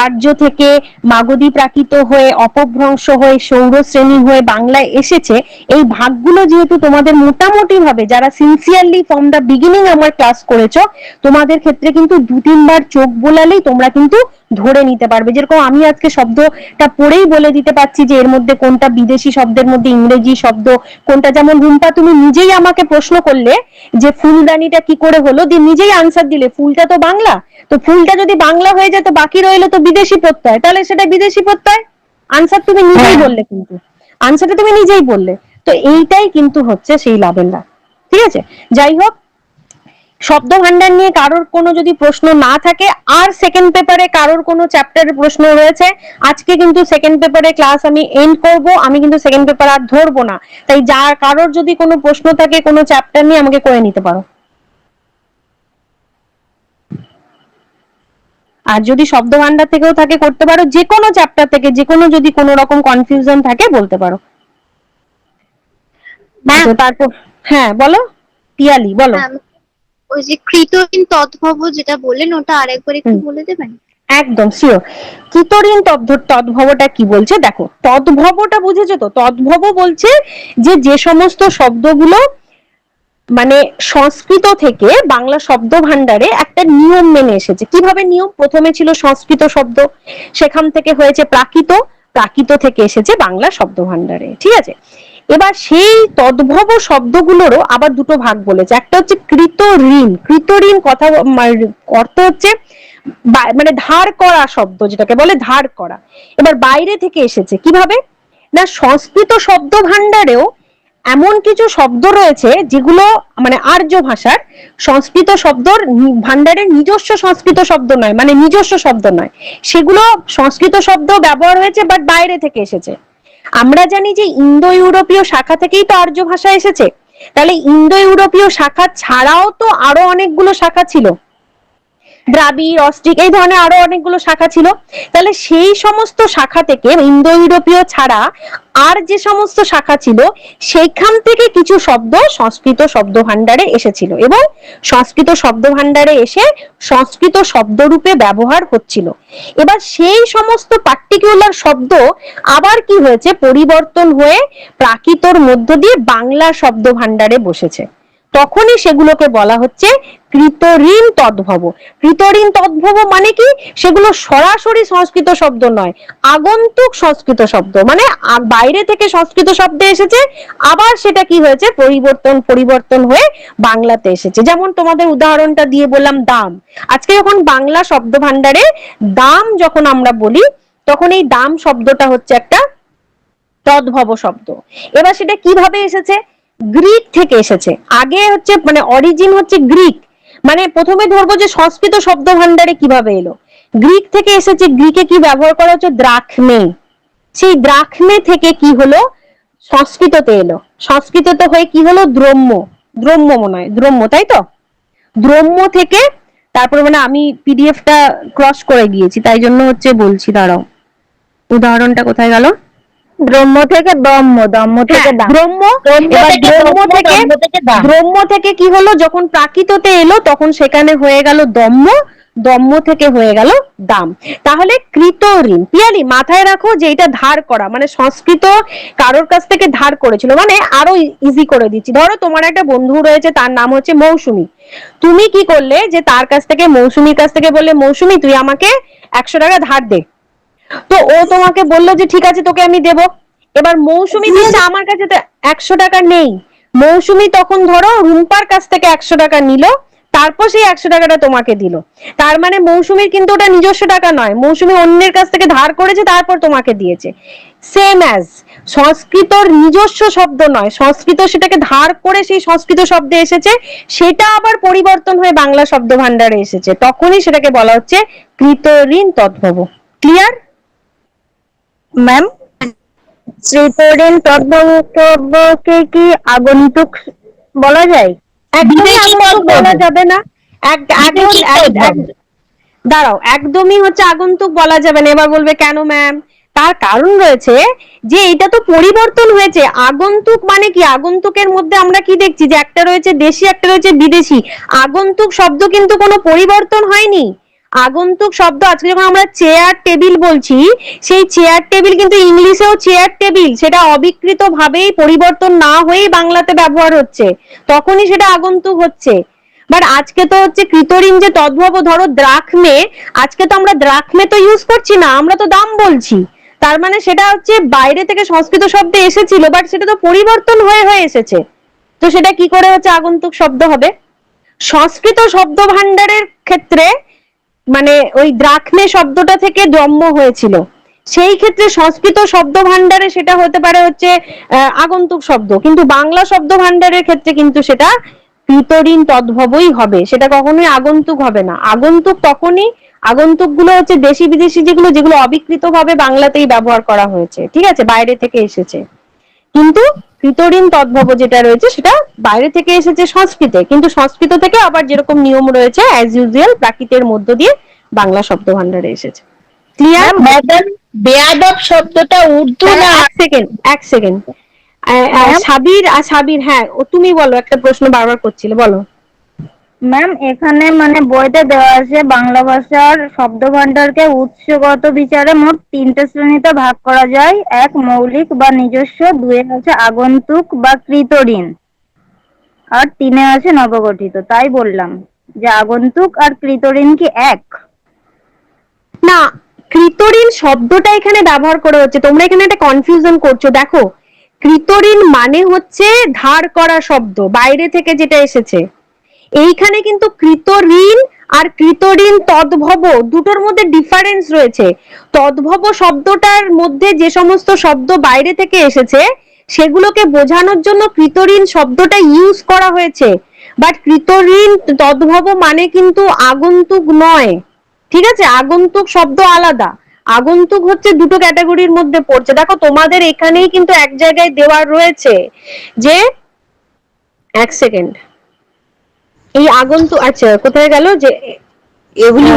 আর্য থেকে মাগধী প্রাকৃত হয়ে অপভ্রংশ হয়ে সৌর শ্রেণী হয়ে বাংলায় এসেছে, এই ভাগগুলো যেহেতু তোমাদের মোটামুটি ভাবে যারা সিনসিয়ারলি ফ্রম দা বিগিনিং আমার ক্লাস করেছো, তোমাদের ক্ষেত্রে কিন্তু 2-3 বার চোখ বোলালেই তোমরা কিন্তু ধরে নিতে পারবে। যেরকম আমি আজকে শব্দটা পড়েই বলে দিতে পারছি যে এর মধ্যে কোনটা বিদেশি শব্দের মধ্যে ইংরেজি শব্দ কোনটা। যেমন রুম্পা তুমি নিজেই আমাকে প্রশ্ন করলে যে ফুলদানিটা কি করে হলো, দিয়ে নিজেই আনসার দিলে ফুলটা তো বাংলা, তো ফুলটা যদি বাংলা হয়ে যায় তো বাকি রইলো তো বিদেশি প্রত্যয়, তাহলে সেটা বিদেশি প্রত্যয়। আনসার তুমি নিজেই বললে, কিন্তু আনসারটা তুমি নিজেই বললে। তো এইটাই কিন্তু হচ্ছে সেই লাভের লাভ, ঠিক আছে? যাই হোক, শব্দ ভান্ডার নিয়ে কারোর কোনো যদি প্রশ্ন না থাকে, আর সেকেন্ড পেপারে কারোর কোনো চ্যাপ্টারের প্রশ্ন রয়েছে, আজকে কিন্তু সেকেন্ড পেপারে ক্লাস আমি এন্ড করব, আমি কিন্তু সেকেন্ড পেপার আর ধরবো না। তাই যা কারোর যদি কোনো প্রশ্ন থাকে কোনো চ্যাপ্টার নিয়ে আমাকে করে নিতে পারো। আর যদি শব্দ ভান্ডার থেকেও থাকে করতে পারো, যে কোনো চ্যাপ্টার থেকে যে কোনো যদি কোনো রকম কনফিউশন থাকে বলতে পারো। তারপর হ্যাঁ বলো পিয়ালি, বলো। ওই যে কৃতঋণ তদ্ভব যেটা বললেন ওটা আরেকবার একটু বলে দেবেন? একদম শিওর। কৃতঋণ তদ্ভবটা কি বলছে দেখো, তদ্ভবটা বুঝেছো তো? তদ্ভব বলছে যে যে সমস্ত শব্দগুলো মানে সংস্কৃত থেকে বাংলা শব্দ ভান্ডারে একটা নিয়ম মেনে এসেছে। কিভাবে নিয়ম? প্রথমে ছিল সংস্কৃত শব্দ, সেখান থেকে হয়েছে প্রাকৃত, প্রাকৃত থেকে এসেছে বাংলা শব্দ ভান্ডারে, ঠিক আছে? এবার সেই তদ্ভব শব্দগুলোরও আবার দুটো ভাগ বলেছে, একটা হচ্ছে কৃত ঋণ। কৃত ঋণ কথা অর্থ হচ্ছে মানে ধার করা শব্দ, যেটাকে বলে ধার করা। এবার বাইরে থেকে এসেছে কিভাবে না, সংস্কৃত শব্দ ভান্ডারেও এমন কিছু শব্দ রয়েছে যেগুলো মানে আর্য ভাষার সংস্কৃত শব্দর ভান্ডারের নিজস্ব সংস্কৃত শব্দ নয়, মানে নিজস্ব শব্দ নয়, সেগুলো সংস্কৃত শব্দ ব্যবহার হয়েছে বাট বাইরে থেকে এসেছে। আমরা জানি যে ইন্দো ইউরোপীয় শাখা থেকেই তো আর্য ভাষা এসেছে, তাহলে ইন্দো ইউরোপীয় শাখা ছাড়াও তো আরো অনেকগুলো শাখা ছিল, দ্রাবিড়, অস্ট্রিক, এই ধরনের আরো অনেকগুলো শাখা ছিল। তাহলে সেই সমস্ত শাখা থেকে ইন্দো ইউরোপীয় ছাড়া আর যে সমস্ত শাখা ছিল সেইখান থেকে কিছু শব্দ সংস্কৃত শব্দ ভান্ডারে এসেছিল, এবং সংস্কৃত শব্দ ভান্ডারে এসে সংস্কৃত শব্দরূপে ব্যবহার হচ্ছিল। এবার সেই সমস্ত পার্টিকুলার শব্দ আবার কি হয়েছে, পরিবর্তন হয়ে প্রাকৃতর মধ্য দিয়ে বাংলা শব্দ ভান্ডারে বসেছে। তখনই সেগুলোকে বলা হচ্ছে কৃতঋণ তদ্ভব। কৃতঋণ তদ্ভব মানে কি, সেগুলো সরাসরি সংস্কৃত শব্দ নয়, আগন্তুক সংস্কৃত শব্দ, মানে বাইরে থেকে সংস্কৃত শব্দ এসেছে, আবার সেটা কি হয়েছে পরিবর্তন হয়ে বাংলাতে এসেছে। যেমন তোমাদের উদাহরণটা দিয়ে বললাম দাম। আজকে যখন বাংলা শব্দ ভান্ডারে দাম যখন আমরা বলি, তখন এই দাম শব্দটা হচ্ছে একটা তদ্ভব শব্দ। এবার সেটা কিভাবে এসেছে, গ্রিক থেকে এসেছে। আগে হচ্ছে মানে অরিজিন হচ্ছে গ্রিক, মানে প্রথমে ধরবো যে সংস্কৃত শব্দ ভান্ডারে কিভাবে এলো, গ্রিক থেকে এসেছে। গ্রিকে কি ব্যবহার করা হচ্ছে, দ্রাখমে। সেই দ্রাখমে থেকে কি হলো, সংস্কৃততে এলো, সংস্কৃততে হয়ে কি হলো, দ্রম্য। দ্রম্য মনে হয় দ্রম্য, তাই তো? দ্রম্য থেকে তারপরে মানে আমি পিডিএফটা ক্রস করে গিয়েছি তাই জন্য হচ্ছে বলছি, দাঁড়াও উদাহরণটা কোথায় গেল, ব্রহ্ম থেকে দম্ম, দম্ম থেকে দাম। ব্রহ্ম। এবার ব্রহ্ম থেকে কি হলো, যখন প্রাকৃততে এলো তখন সেখানে হয়ে গেল দম্ম, দম্ম থেকে হয়ে গেল দাম। তাহলে কৃত ঋণ, পিয়ালি মাথায় রাখো যে এটা ধার করা, মানে সংস্কৃত কারোর কাছ থেকে ধার করেছিল। মানে আরো ইজি করে দিচ্ছি, ধরো তোমার একটা বন্ধু রয়েছে তার নাম হচ্ছে মৌসুমী, তুমি কি করলে যে তার কাছ থেকে মৌসুমীর কাছ থেকে বললে মৌসুমী তুই আমাকে 100 টাকা ধার দে, তো ও তোমাকে বললো যে ঠিক আছে তোকে আমি দেবো। এবার মৌসুমী দিচ্ছে, আমার কাছে তো 100 টাকা নেই, মৌসুমী তখন ধরো রুম্পার কাছ থেকে 100 টাকা নিল, তারপর সেই 100 টাকাটা তোমাকে দিল। তার মানে মৌসুমীর কিন্তু ওটা নিজস্ব টাকা নয়, মৌসুমী অন্যের কাছ থেকে ধার করেছে তারপর তোমাকে দিয়েছে। সেম অ্যাজ সংস্কৃতর নিজস্ব শব্দ নয়, সংস্কৃত সেটাকে ধার করে সেই সংস্কৃত শব্দে এসেছে, সেটা আবার পরিবর্তন হয়ে বাংলা শব্দ ভান্ডারে এসেছে, তখনই সেটাকে বলা হচ্ছে কৃত ঋণ তদ্ভব। ক্লিয়ার? ম্যাম, কৃতঋণ তদ্ভবকে কি আগন্তুক বলা যায়? একদমই বিদেশি আগন্তুক তদ্ভব। বলা যাবে না। বিদেশি তদ্ভব। দাঁড়াও, একদমই হচ্ছে আগন্তুক বলা যাবে না। এবার বলবে কেন ম্যাম? তার কারণ রয়েছে যে এটা তো পরিবর্তন হয়েছে। আগন্তুক মানে কি? আগন্তুকের মধ্যে আমরা কি দেখছি যে একটা রয়েছে দেশি, একটা রয়েছে বিদেশি। আগন্তুক শব্দ কিন্তু কোনো পরিবর্তন হয়নি। আগন্তুক শব্দ আজকে যখন আমরা চেয়ার টেবিল বলছি, সেই চেয়ার টেবিল কিন্তু ইংলিশেও চেয়ার টেবিল, সেটা অবিকৃত ভাবেই পরিবর্তন না হয়েই বাংলাতে ব্যবহার হচ্ছে, তখনই সেটা আগন্তুক হচ্ছে। বাট আজকে তো হচ্ছে কৃতঋণ যে তদ্ভব, ধরো দ্রাখমে, আজকে তো আমরা দ্রাখমে তো ইউজ করছি না, আমরা তো দাম বলছি। তার মানে সেটা হচ্ছে বাইরে থেকে সংস্কৃত শব্দে এসেছিল, বাট সেটা তো পরিবর্তন হয়ে হয়ে এসেছে, তো সেটা কি করে হচ্ছে আগন্তুক শব্দ হবে? সংস্কৃত শব্দ ভান্ডারের ক্ষেত্রে মানে ওই দ্রাখমে শব্দটা থেকে জন্ম হয়েছিল, সেই ক্ষেত্রে সংস্কৃত শব্দ ভান্ডারে সেটা হতে পারে হচ্ছে আগন্তুক শব্দ, কিন্তু বাংলা শব্দ ভান্ডারের ক্ষেত্রে কিন্তু সেটা কৃতঋণ তদ্ভবই হবে, সেটা কখনোই আগন্তুক হবে না। আগন্তুক তখনই, আগন্তুক গুলো হচ্ছে দেশি বিদেশি যেগুলো, যেগুলো অবিকৃত ভাবে বাংলাতেই ব্যবহার করা হয়েছে, ঠিক আছে, বাইরে থেকে এসেছে। কিন্তু কৃতঋণ তদ্ভব যেটা রয়েছে সেটা বাইরে থেকে এসেছে সংস্কৃতে, কিন্তু সংস্কৃত থেকে আবার যেরকম নিয়ম রয়েছে অ্যাজ ইউজুয়াল প্রাকৃতের মধ্য দিয়ে বাংলা শব্দ ভান্ডারে এসেছে। ক্লিয়ার? ম্যাডাম, বেয়াদব শব্দটা উর্দু না? এক সেকেন্ড সাবির, হ্যাঁ তুমি বলো, একটা প্রশ্ন বারবার করছিলে, বলো। ম্যাম, এখানে মানে বইতে দেওয়া আছে বাংলা ভাষার শব্দ ভান্ডারকে উৎসগত বিচারে মোট 3টে শ্রেণীতে ভাগ করা যায়। 1 মৌলিক বা নিজস্ব, 2 আছে আগন্তুক বা কৃতঋণ, আর 3 আছে নবগঠিত। তাই বললাম যে আগন্তুক আর কৃতঋণ কি এক? না, কৃতঋণ শব্দটা এখানে ব্যবহার করা হচ্ছে, তোমরা এখানে একটা কনফিউশন করছো। দেখো, কৃতঋণ মানে হচ্ছে ধার করা শব্দ, বাইরে থেকে যেটা এসেছে। এইখানে কিন্তু কৃতঋণ আর কৃতঋণ তদ্ভব দুটোর মধ্যে ডিফারেন্স রয়েছে। তদ্ভব শব্দটার মধ্যে যে সমস্ত শব্দ বাইরে থেকে এসেছে সেগুলোকে বোঝানোর জন্য কৃতঋণ শব্দটা ইউজ করা হয়েছে, বাট কৃতঋণ তদ্ভব মানে কিন্তু আগন্তুক নয়, ঠিক আছে? আগন্তুক শব্দ আলাদা, আগন্তুক হচ্ছে দুটো ক্যাটাগরির মধ্যে পড়ছে। দেখো তোমাদের এখানেই কিন্তু এক জায়গায় দেওয়া রয়েছে যে, এক সেকেন্ড, এই আগন্তুক, আচ্ছা কোথায় গেল যে এগুলি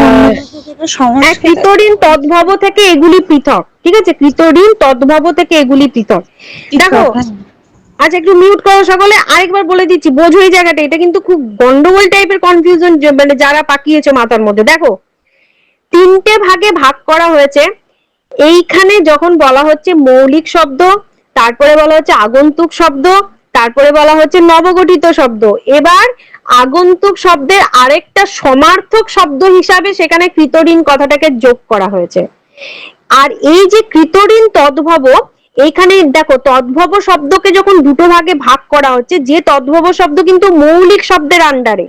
কৃতঋণ তদ্ভব থেকে এগুলি পৃথক, ঠিক আছে? কৃতঋণ তদ্ভব থেকে এগুলি পৃথক। দেখো, আচ্ছা একটু মিউট করো সকলে, আরেকবার বলে দিচ্ছি, বোঝো এই জায়গাটা, এটা কিন্তু খুব গন্ডগোল টাইপের কনফিউশন, মানে যারা পাকিয়েছে মাথার মধ্যে। দেখো, 3টে ভাগে ভাগ করা হয়েছে। এইখানে যখন বলা হচ্ছে মৌলিক শব্দ, তারপরে বলা হচ্ছে আগন্তুক শব্দ, তারপরে বলা হচ্ছে নবগঠিত শব্দ। এবার আগন্তুক শব্দের আরেকটা সমার্থক শব্দ হিসাবে সেখানে কৃতঋণ কথাটাকে যোগ করা হয়েছে। আর এই যে কৃতঋণ তদ্ভব, এইখানে দেখো তদ্ভব শব্দকে যখন দুটো ভাগে ভাগ করা হচ্ছে, যে তদ্ভব শব্দ কিন্তু মৌলিক শব্দের আন্ডারে,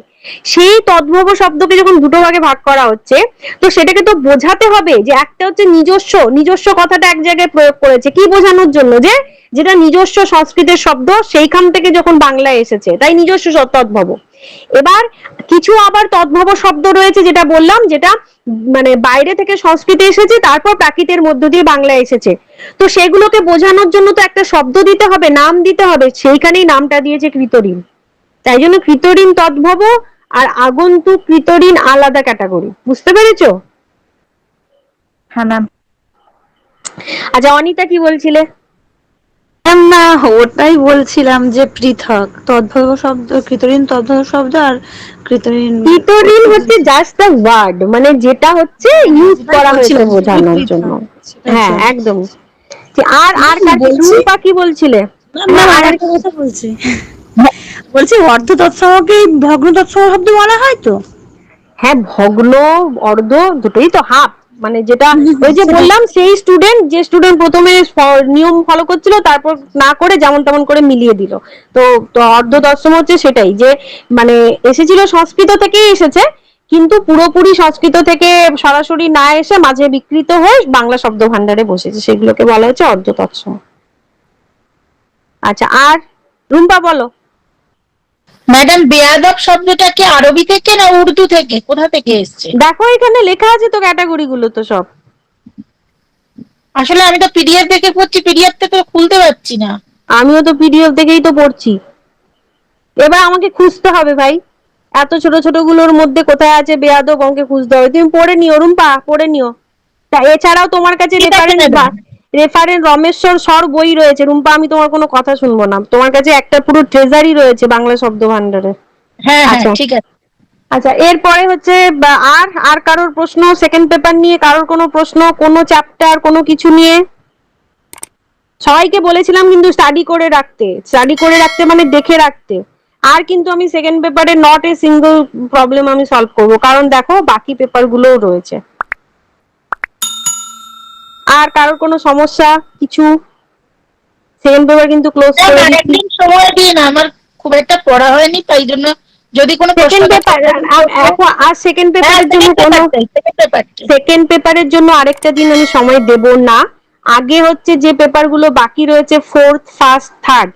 সেই তদ্ভব শব্দকে যখন দুটো ভাগে ভাগ করা হচ্ছে, তো সেটাকে তো বোঝাতে হবে যে একটা হচ্ছে নিজস্ব, নিজস্ব কথাটা এক জায়গায় প্রয়োগ করেছে কি বোঝানোর জন্য, যে যেটা নিজস্ব সংস্কৃতের শব্দ সেইখান থেকে যখন বাংলায় এসেছে, তাই নিজস্ব তদ্ভব। এবার কিছু আবার তদ্ভব শব্দ রয়েছে যেটা বললাম, যেটা মানে বাইরে থেকে সংস্কৃতে এসেছে তারপর প্রাকৃতের মধ্য দিয়ে বাংলায় এসেছে, তো সেগুলোকে বোঝানোর জন্য তো একটা শব্দ দিতে হবে, নাম দিতে হবে, সেইখানেই নামটা দিয়েছে কৃতঋণ। তাই জন্য কৃতঋণ তদ্ভব আর আগন্তুক কৃতঋণ আলাদা ক্যাটাগরি, বুঝতে পেরেছো? হ্যাঁ ম্যাম। আচ্ছা অনিতা কি বলছিলে? না, ওটাই বলছিলাম যে পৃথক তদ্ভব শব্দ, কৃতঋণ তদ্ভব শব্দ আর কৃতঋণ হচ্ছে জাস্ট দ্য ওয়ার্ড, মানে যেটা হচ্ছে ইউজ করা হয়েছে বোঝানোর জন্য। হ্যাঁ একদম। আর আর রূপা কি বলছিলে? আর একটা কথা বলছি, বলছি অর্ধ তৎসমকে ভগ্ন তৎসম শব্দ বলা হয় তো? হ্যাঁ, ভগ্ন অর্ধ দুটোই তো হাফ, মানে যেটা ওই যে বললাম সেই স্টুডেন্ট যে স্টুডেন্ট প্রথমে নিয়ম ফলো করছিল তারপর না করে যেমন তেমন করে মিলিয়ে দিল। তো তো অর্ধ দশম হচ্ছে সেটাই, যে মানে এসেছিল সংস্কৃত থেকেই এসেছে, কিন্তু পুরোপুরি সংস্কৃত থেকে সরাসরি না এসে মাঝে বিকৃত হয়ে বাংলা শব্দ ভান্ডারে বসেছে, সেগুলোকে বলা হচ্ছে অর্ধ তৎসম। আচ্ছা, আর রুম্পা বলো। ম্যাডাম বেয়াদব শব্দটা কি আরবি থেকে না উর্দু থেকে, কোথা থেকে এসছে? দেখো এখানে লেখা আছে তো ক্যাটাগরি গুলো তো সব। আসলে আমি তো পিডিএফ দেখে পড়ছি, পিডিএফ থেকে খুলতে পারছি না। আমিও তো পিডিএফ দেখেই তো পড়ছি, এবার আমাকে খুঁজতে হবে ভাই, এত ছোট ছোট গুলোর মধ্যে কোথায় আছে বেয়াদব, অঙ্কে খুঁজতে হবে। তুমি পড়ে নিও রুম্পা, পড়ে নিও। তা এছাড়াও তোমার কাছে ঠিক আছে ম্যাডাম। রেফারেন্ট রমেশ্বর সর বই রয়েছে রুম্পা, আমি তোমার কোনো কথা শুনবো না, তোমার কাছে একটা পুরো ট্রেজারি রয়েছে বাংলা শব্দ ভান্ডারে। হ্যাঁ হ্যাঁ আচ্ছা। ঠিক আছে। আচ্ছা, এরপরে হচ্ছে আর আর কারোর প্রশ্ন সেকেন্ড পেপার নিয়ে, কারোর কোনো প্রশ্ন কোনো চ্যাপ্টার কোনো কিছু নিয়ে? সবাইকে বলেছিলাম কিন্তু স্টাডি করে রাখতে মানে দেখে রাখতে। আর কিন্তু আমি সেকেন্ড পেপারে নট এ সিঙ্গেল প্রবলেম আমি সলভ করব, কারণ দেখো বাকি পেপার গুলোও রয়েছে। আর কারোর কোনো সমস্যা কিছু? সেকেন্ড পেপার কিন্তু ক্লোজ করে দিচ্ছি। একদিন সময় দিন, আমার খুব একটা পড়া হয়নি, তাই জন্য যদি কোনো সেকেন্ড পেপার আর সেকেন্ড পেপারের জন্য কোনো সেকেন্ড পেপারের জন্য আরেকটা দিন আমি সময় দেব না। আগে হচ্ছে যে পেপার গুলো বাকি রয়েছে ফোর্থ ফার্স্ট থার্ড,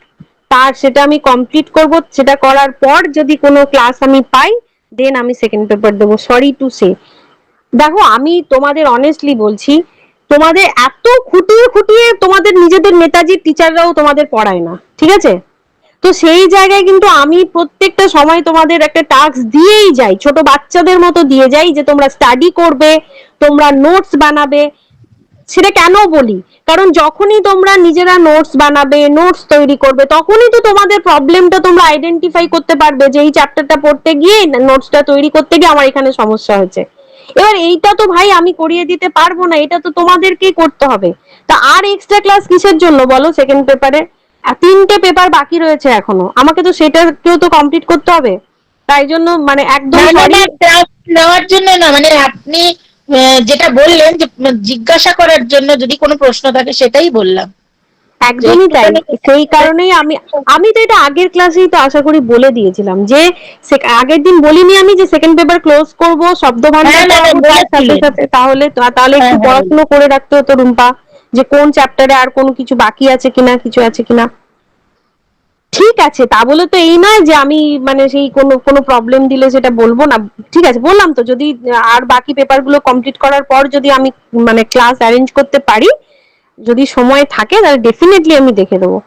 তার সেটা আমি কমপ্লিট করব, সেটা করার পর যদি কোনো ক্লাস আমি পাই দেন আমি সেকেন্ড পেপার দেবো। সরি টু সে, দেখো আমি তোমাদের অনেস্টলি বলছি, তোমাদের এত খুঁটিয়ে খুঁটিয়ে তোমাদের নিজেদের নেতাজির টিচাররাও তোমাদের পড়ায় না, ঠিক আছে? তো সেই জায়গায় কিন্তু আমি প্রত্যেকটা সময় তোমাদের একটা টাস্ক দিয়েই যাই, ছোট বাচ্চাদের মতো দিয়ে যাই, যে তোমরা স্টাডি করবে, তোমরা নোটস বানাবে। সেটা কেন বলি, কারণ যখনই তোমরা নিজেরা নোটস বানাবে, নোটস তৈরি করবে, তখনই তো তোমাদের প্রবলেমটা তোমরা আইডেন্টিফাই করতে পারবে যে এই চ্যাপ্টারটা পড়তে গিয়ে নোটসটা তৈরি করতে গিয়ে আমার এখানে সমস্যা হয়েছে। এবার এইটা তো ভাই আমি করিয়ে দিতে পারবো না, এটা তো তোমাদেরকেই করতে হবে। তা আর এক্সট্রা ক্লাস কিসের জন্য বলো? সেকেন্ড পেপারে 3টে পেপার বাকি রয়েছে এখনো, আমাকে তো সেটাকেও তো কমপ্লিট করতে হবে। তাই জন্য মানে একদম নেওয়ার জন্য না, মানে আপনি যেটা বললেন যে জিজ্ঞাসা করার জন্য যদি কোনো প্রশ্ন থাকে সেটাই বললাম। একদমই তাই, সেই কারণেই আমি তো এটা আগের ক্লাসেই তো আশা করি বলে দিয়েছিলাম, যে আগের দিন বলিনি আমি যে সেকেন্ড পেপার ক্লোজ করব, শব্দ ভান্ডার সাথে সাথে, তাহলে একটু পড়াশোনা করে রাখতে হতো রুম্পা, যে কোন চ্যাপ্টারে আর কোনো কিছু বাকি আছে কিনা, কিছু আছে কিনা। ঠিক আছে, তা বলে তো এই নয় যে আমি মানে সেই কোনো প্রবলেম দিলে সেটা বলবো না। ঠিক আছে, বললাম তো যদি আর বাকি পেপার গুলো কমপ্লিট করার পর যদি আমি মানে ক্লাস অ্যারেঞ্জ করতে পারি, যদি সময় থাকে তাহলে ডেফিনেটলি আমি দেখে দেবো।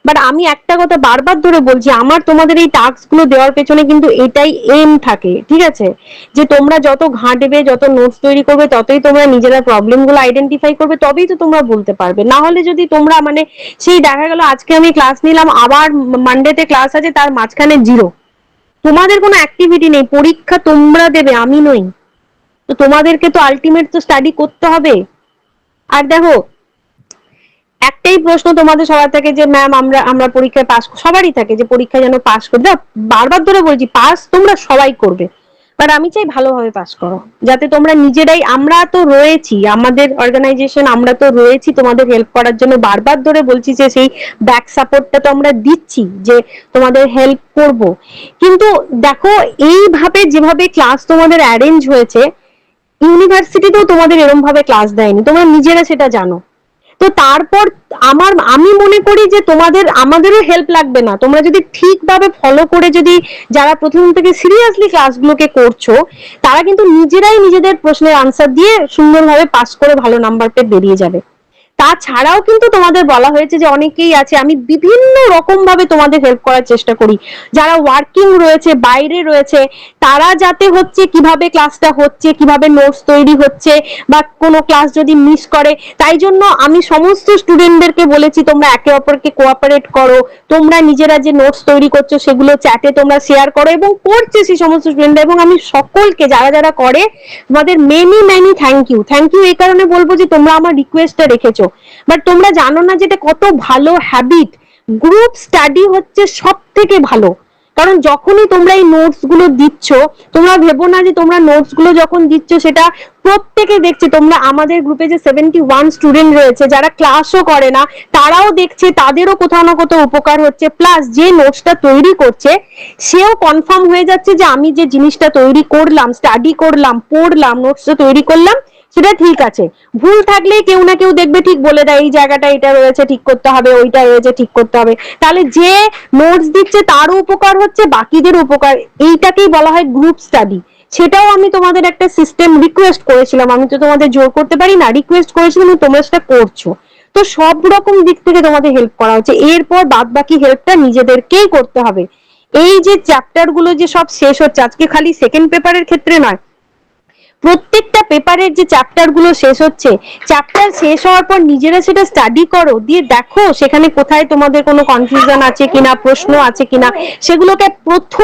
বাট আমি একটা কথা বারবার ধরে বলছি, আমার তোমাদের এই টাস্ক গুলো দেওয়ার পেছনে কিন্তু এটাই এম থাকে, ঠিক আছে? যে তোমরা যত ঘাঁটবে, যত নোটস তৈরি করবে, ততই তোমরা নিজেরা প্রবলেম গুলো আইডেন্টিফাই করবে, তবেই তো তোমরা বলতে পারবে। না হলে যদি তোমরা মানে সেই দেখা গেল আজকে আমি ক্লাস নিলাম, আবার মানডেতে ক্লাস আছে, তার মাঝখানে জিরো, তোমাদের কোনো অ্যাক্টিভিটি নেই, পরীক্ষা তোমরা দেবে, আমি নই। তো তোমাদেরকে তো আলটিমেট তো স্টাডি করতে হবে। আর দেখো একটাই প্রশ্ন তোমাদের সবার থাকে যে ম্যাম আমরা পরীক্ষায় পাস, সবারই থাকে যে পরীক্ষা যেন পাস করে দাও। বারবার ধরে বলছি পাস তোমরা সবাই করবে, বাট আমি চাই ভালোভাবে পাস করো, যাতে তোমরা নিজেরাই, আমরা তো রয়েছি, আমাদের অর্গানাইজেশন আমরা তো রয়েছি তোমাদের হেল্প করার জন্য, বারবার ধরে বলছি যে সেই ব্যাক সাপোর্টটা তো আমরা দিচ্ছি, যে তোমাদের হেল্প করব। কিন্তু দেখো এইভাবে যেভাবে ক্লাস তোমাদের অ্যারেঞ্জ হয়েছে, ইউনিভার্সিটিতেও তোমাদের এরকম ভাবে ক্লাস দেয়নি, তোমরা নিজেরা সেটা জানো। তো তারপর আমি মনে করি যে আমাদেরও হেল্প লাগবে না, তোমরা যদি ঠিকভাবে ফলো করে, যদি যারা প্রথম থেকে সিরিয়াসলি ক্লাসগুলোকে করছো, তারা কিন্তু নিজেরাই নিজেদের প্রশ্নের আনসার দিয়ে সুন্দরভাবে পাস করে ভালো নাম্বার পেয়ে বেরিয়ে যাবে। তাছাড়াও কিন্তু তোমাদের বলা হয়েছে যে অনেকেই আছে, আমি বিভিন্ন রকম ভাবে তোমাদের হেল্প করার চেষ্টা করি, যারা ওয়ার্কিং রয়েছে, বাইরে রয়েছে, তারা যাতে হচ্ছে কিভাবে ক্লাসটা হচ্ছে, কিভাবে নোটস তৈরি হচ্ছে, বা কোনো ক্লাস যদি মিস করে, তাই জন্য আমি সমস্ত স্টুডেন্টদেরকে বলেছি তোমরা একে অপরকে কোঅপারেট করো, তোমরা নিজেরা যে নোটস তৈরি করছো সেগুলো চ্যাটে তোমরা শেয়ার করো, এবং করছে সেই সমস্ত স্টুডেন্টরা। এবং আমি সকলকে যারা যারা করে তোমাদের মেনি মেনি থ্যাংক ইউ এই কারণে বলবো যে তোমরা আমার রিকোয়েস্টটা রেখেছো, বাট তোমরা জানো না যেটা কত ভালো হ্যাবিট। গ্রুপ স্টাডি হচ্ছে সব থেকে ভালো, কারণ যখনই তোমরা এই নোটস গুলো দিচ্ছ, তোমরা ভেবো না যে তোমরা নোটস গুলো যখন দিচ্ছ সেটা প্রত্যেকে দেখছে। তোমরা আমাদের গ্রুপে যে 71 স্টুডেন্ট রয়েছে যারা ক্লাসও করে না, তারাও দেখছে, তাদেরও কোথাও না কোথাও উপকার হচ্ছে, প্লাস যে নোটসটা তৈরি করছে সেও কনফার্ম হয়ে যাচ্ছে যে আমি যে জিনিসটা তৈরি করলাম, স্টাডি করলাম, পড়লাম, নোটসটা তৈরি করলাম, সেটা ঠিক আছে। ভুল থাকলে কেউ না কেউ দেখবে ঠিক বলে দেয়, এই জায়গাটা এটা রয়েছে ঠিক করতে হবে, ওইটা রয়েছে ঠিক করতে হবে। তাহলে যে নোটস দিচ্ছে তারও উপকার হচ্ছে, বাকিদেরও উপকার। এইটাকেই বলা হয় গ্রুপ স্টাডি। সেটাও আমি তোমাদের একটা সিস্টেম রিকোয়েস্ট করেছিলাম, আমি তো তোমাদের জোর করতে পারি না, রিকোয়েস্ট করেছিলাম, তোমরা সেটা করছো। তো সব রকম দিক থেকে তোমাদের হেল্প করা হচ্ছে। এরপর বাদ বাকি হেল্পটা নিজেদেরকেই করতে হবে। এই যে চ্যাপ্টার গুলো যে সব শেষ হচ্ছে, আজকে খালি সেকেন্ড পেপারের ক্ষেত্রে নয়, প্রত্যেকটা পেপারের যে চ্যাপ্টার গুলো শেষ হচ্ছে, চ্যাপ্টার শেষ হওয়ার পর নিজেরা সেটা স্টাডি করো, দিয়ে দেখো সেখানে কোথায় তোমাদের কোনো কনফিউশন আছে কিনা, প্রশ্ন আছে কিনা, সেগুলোকে প্রথম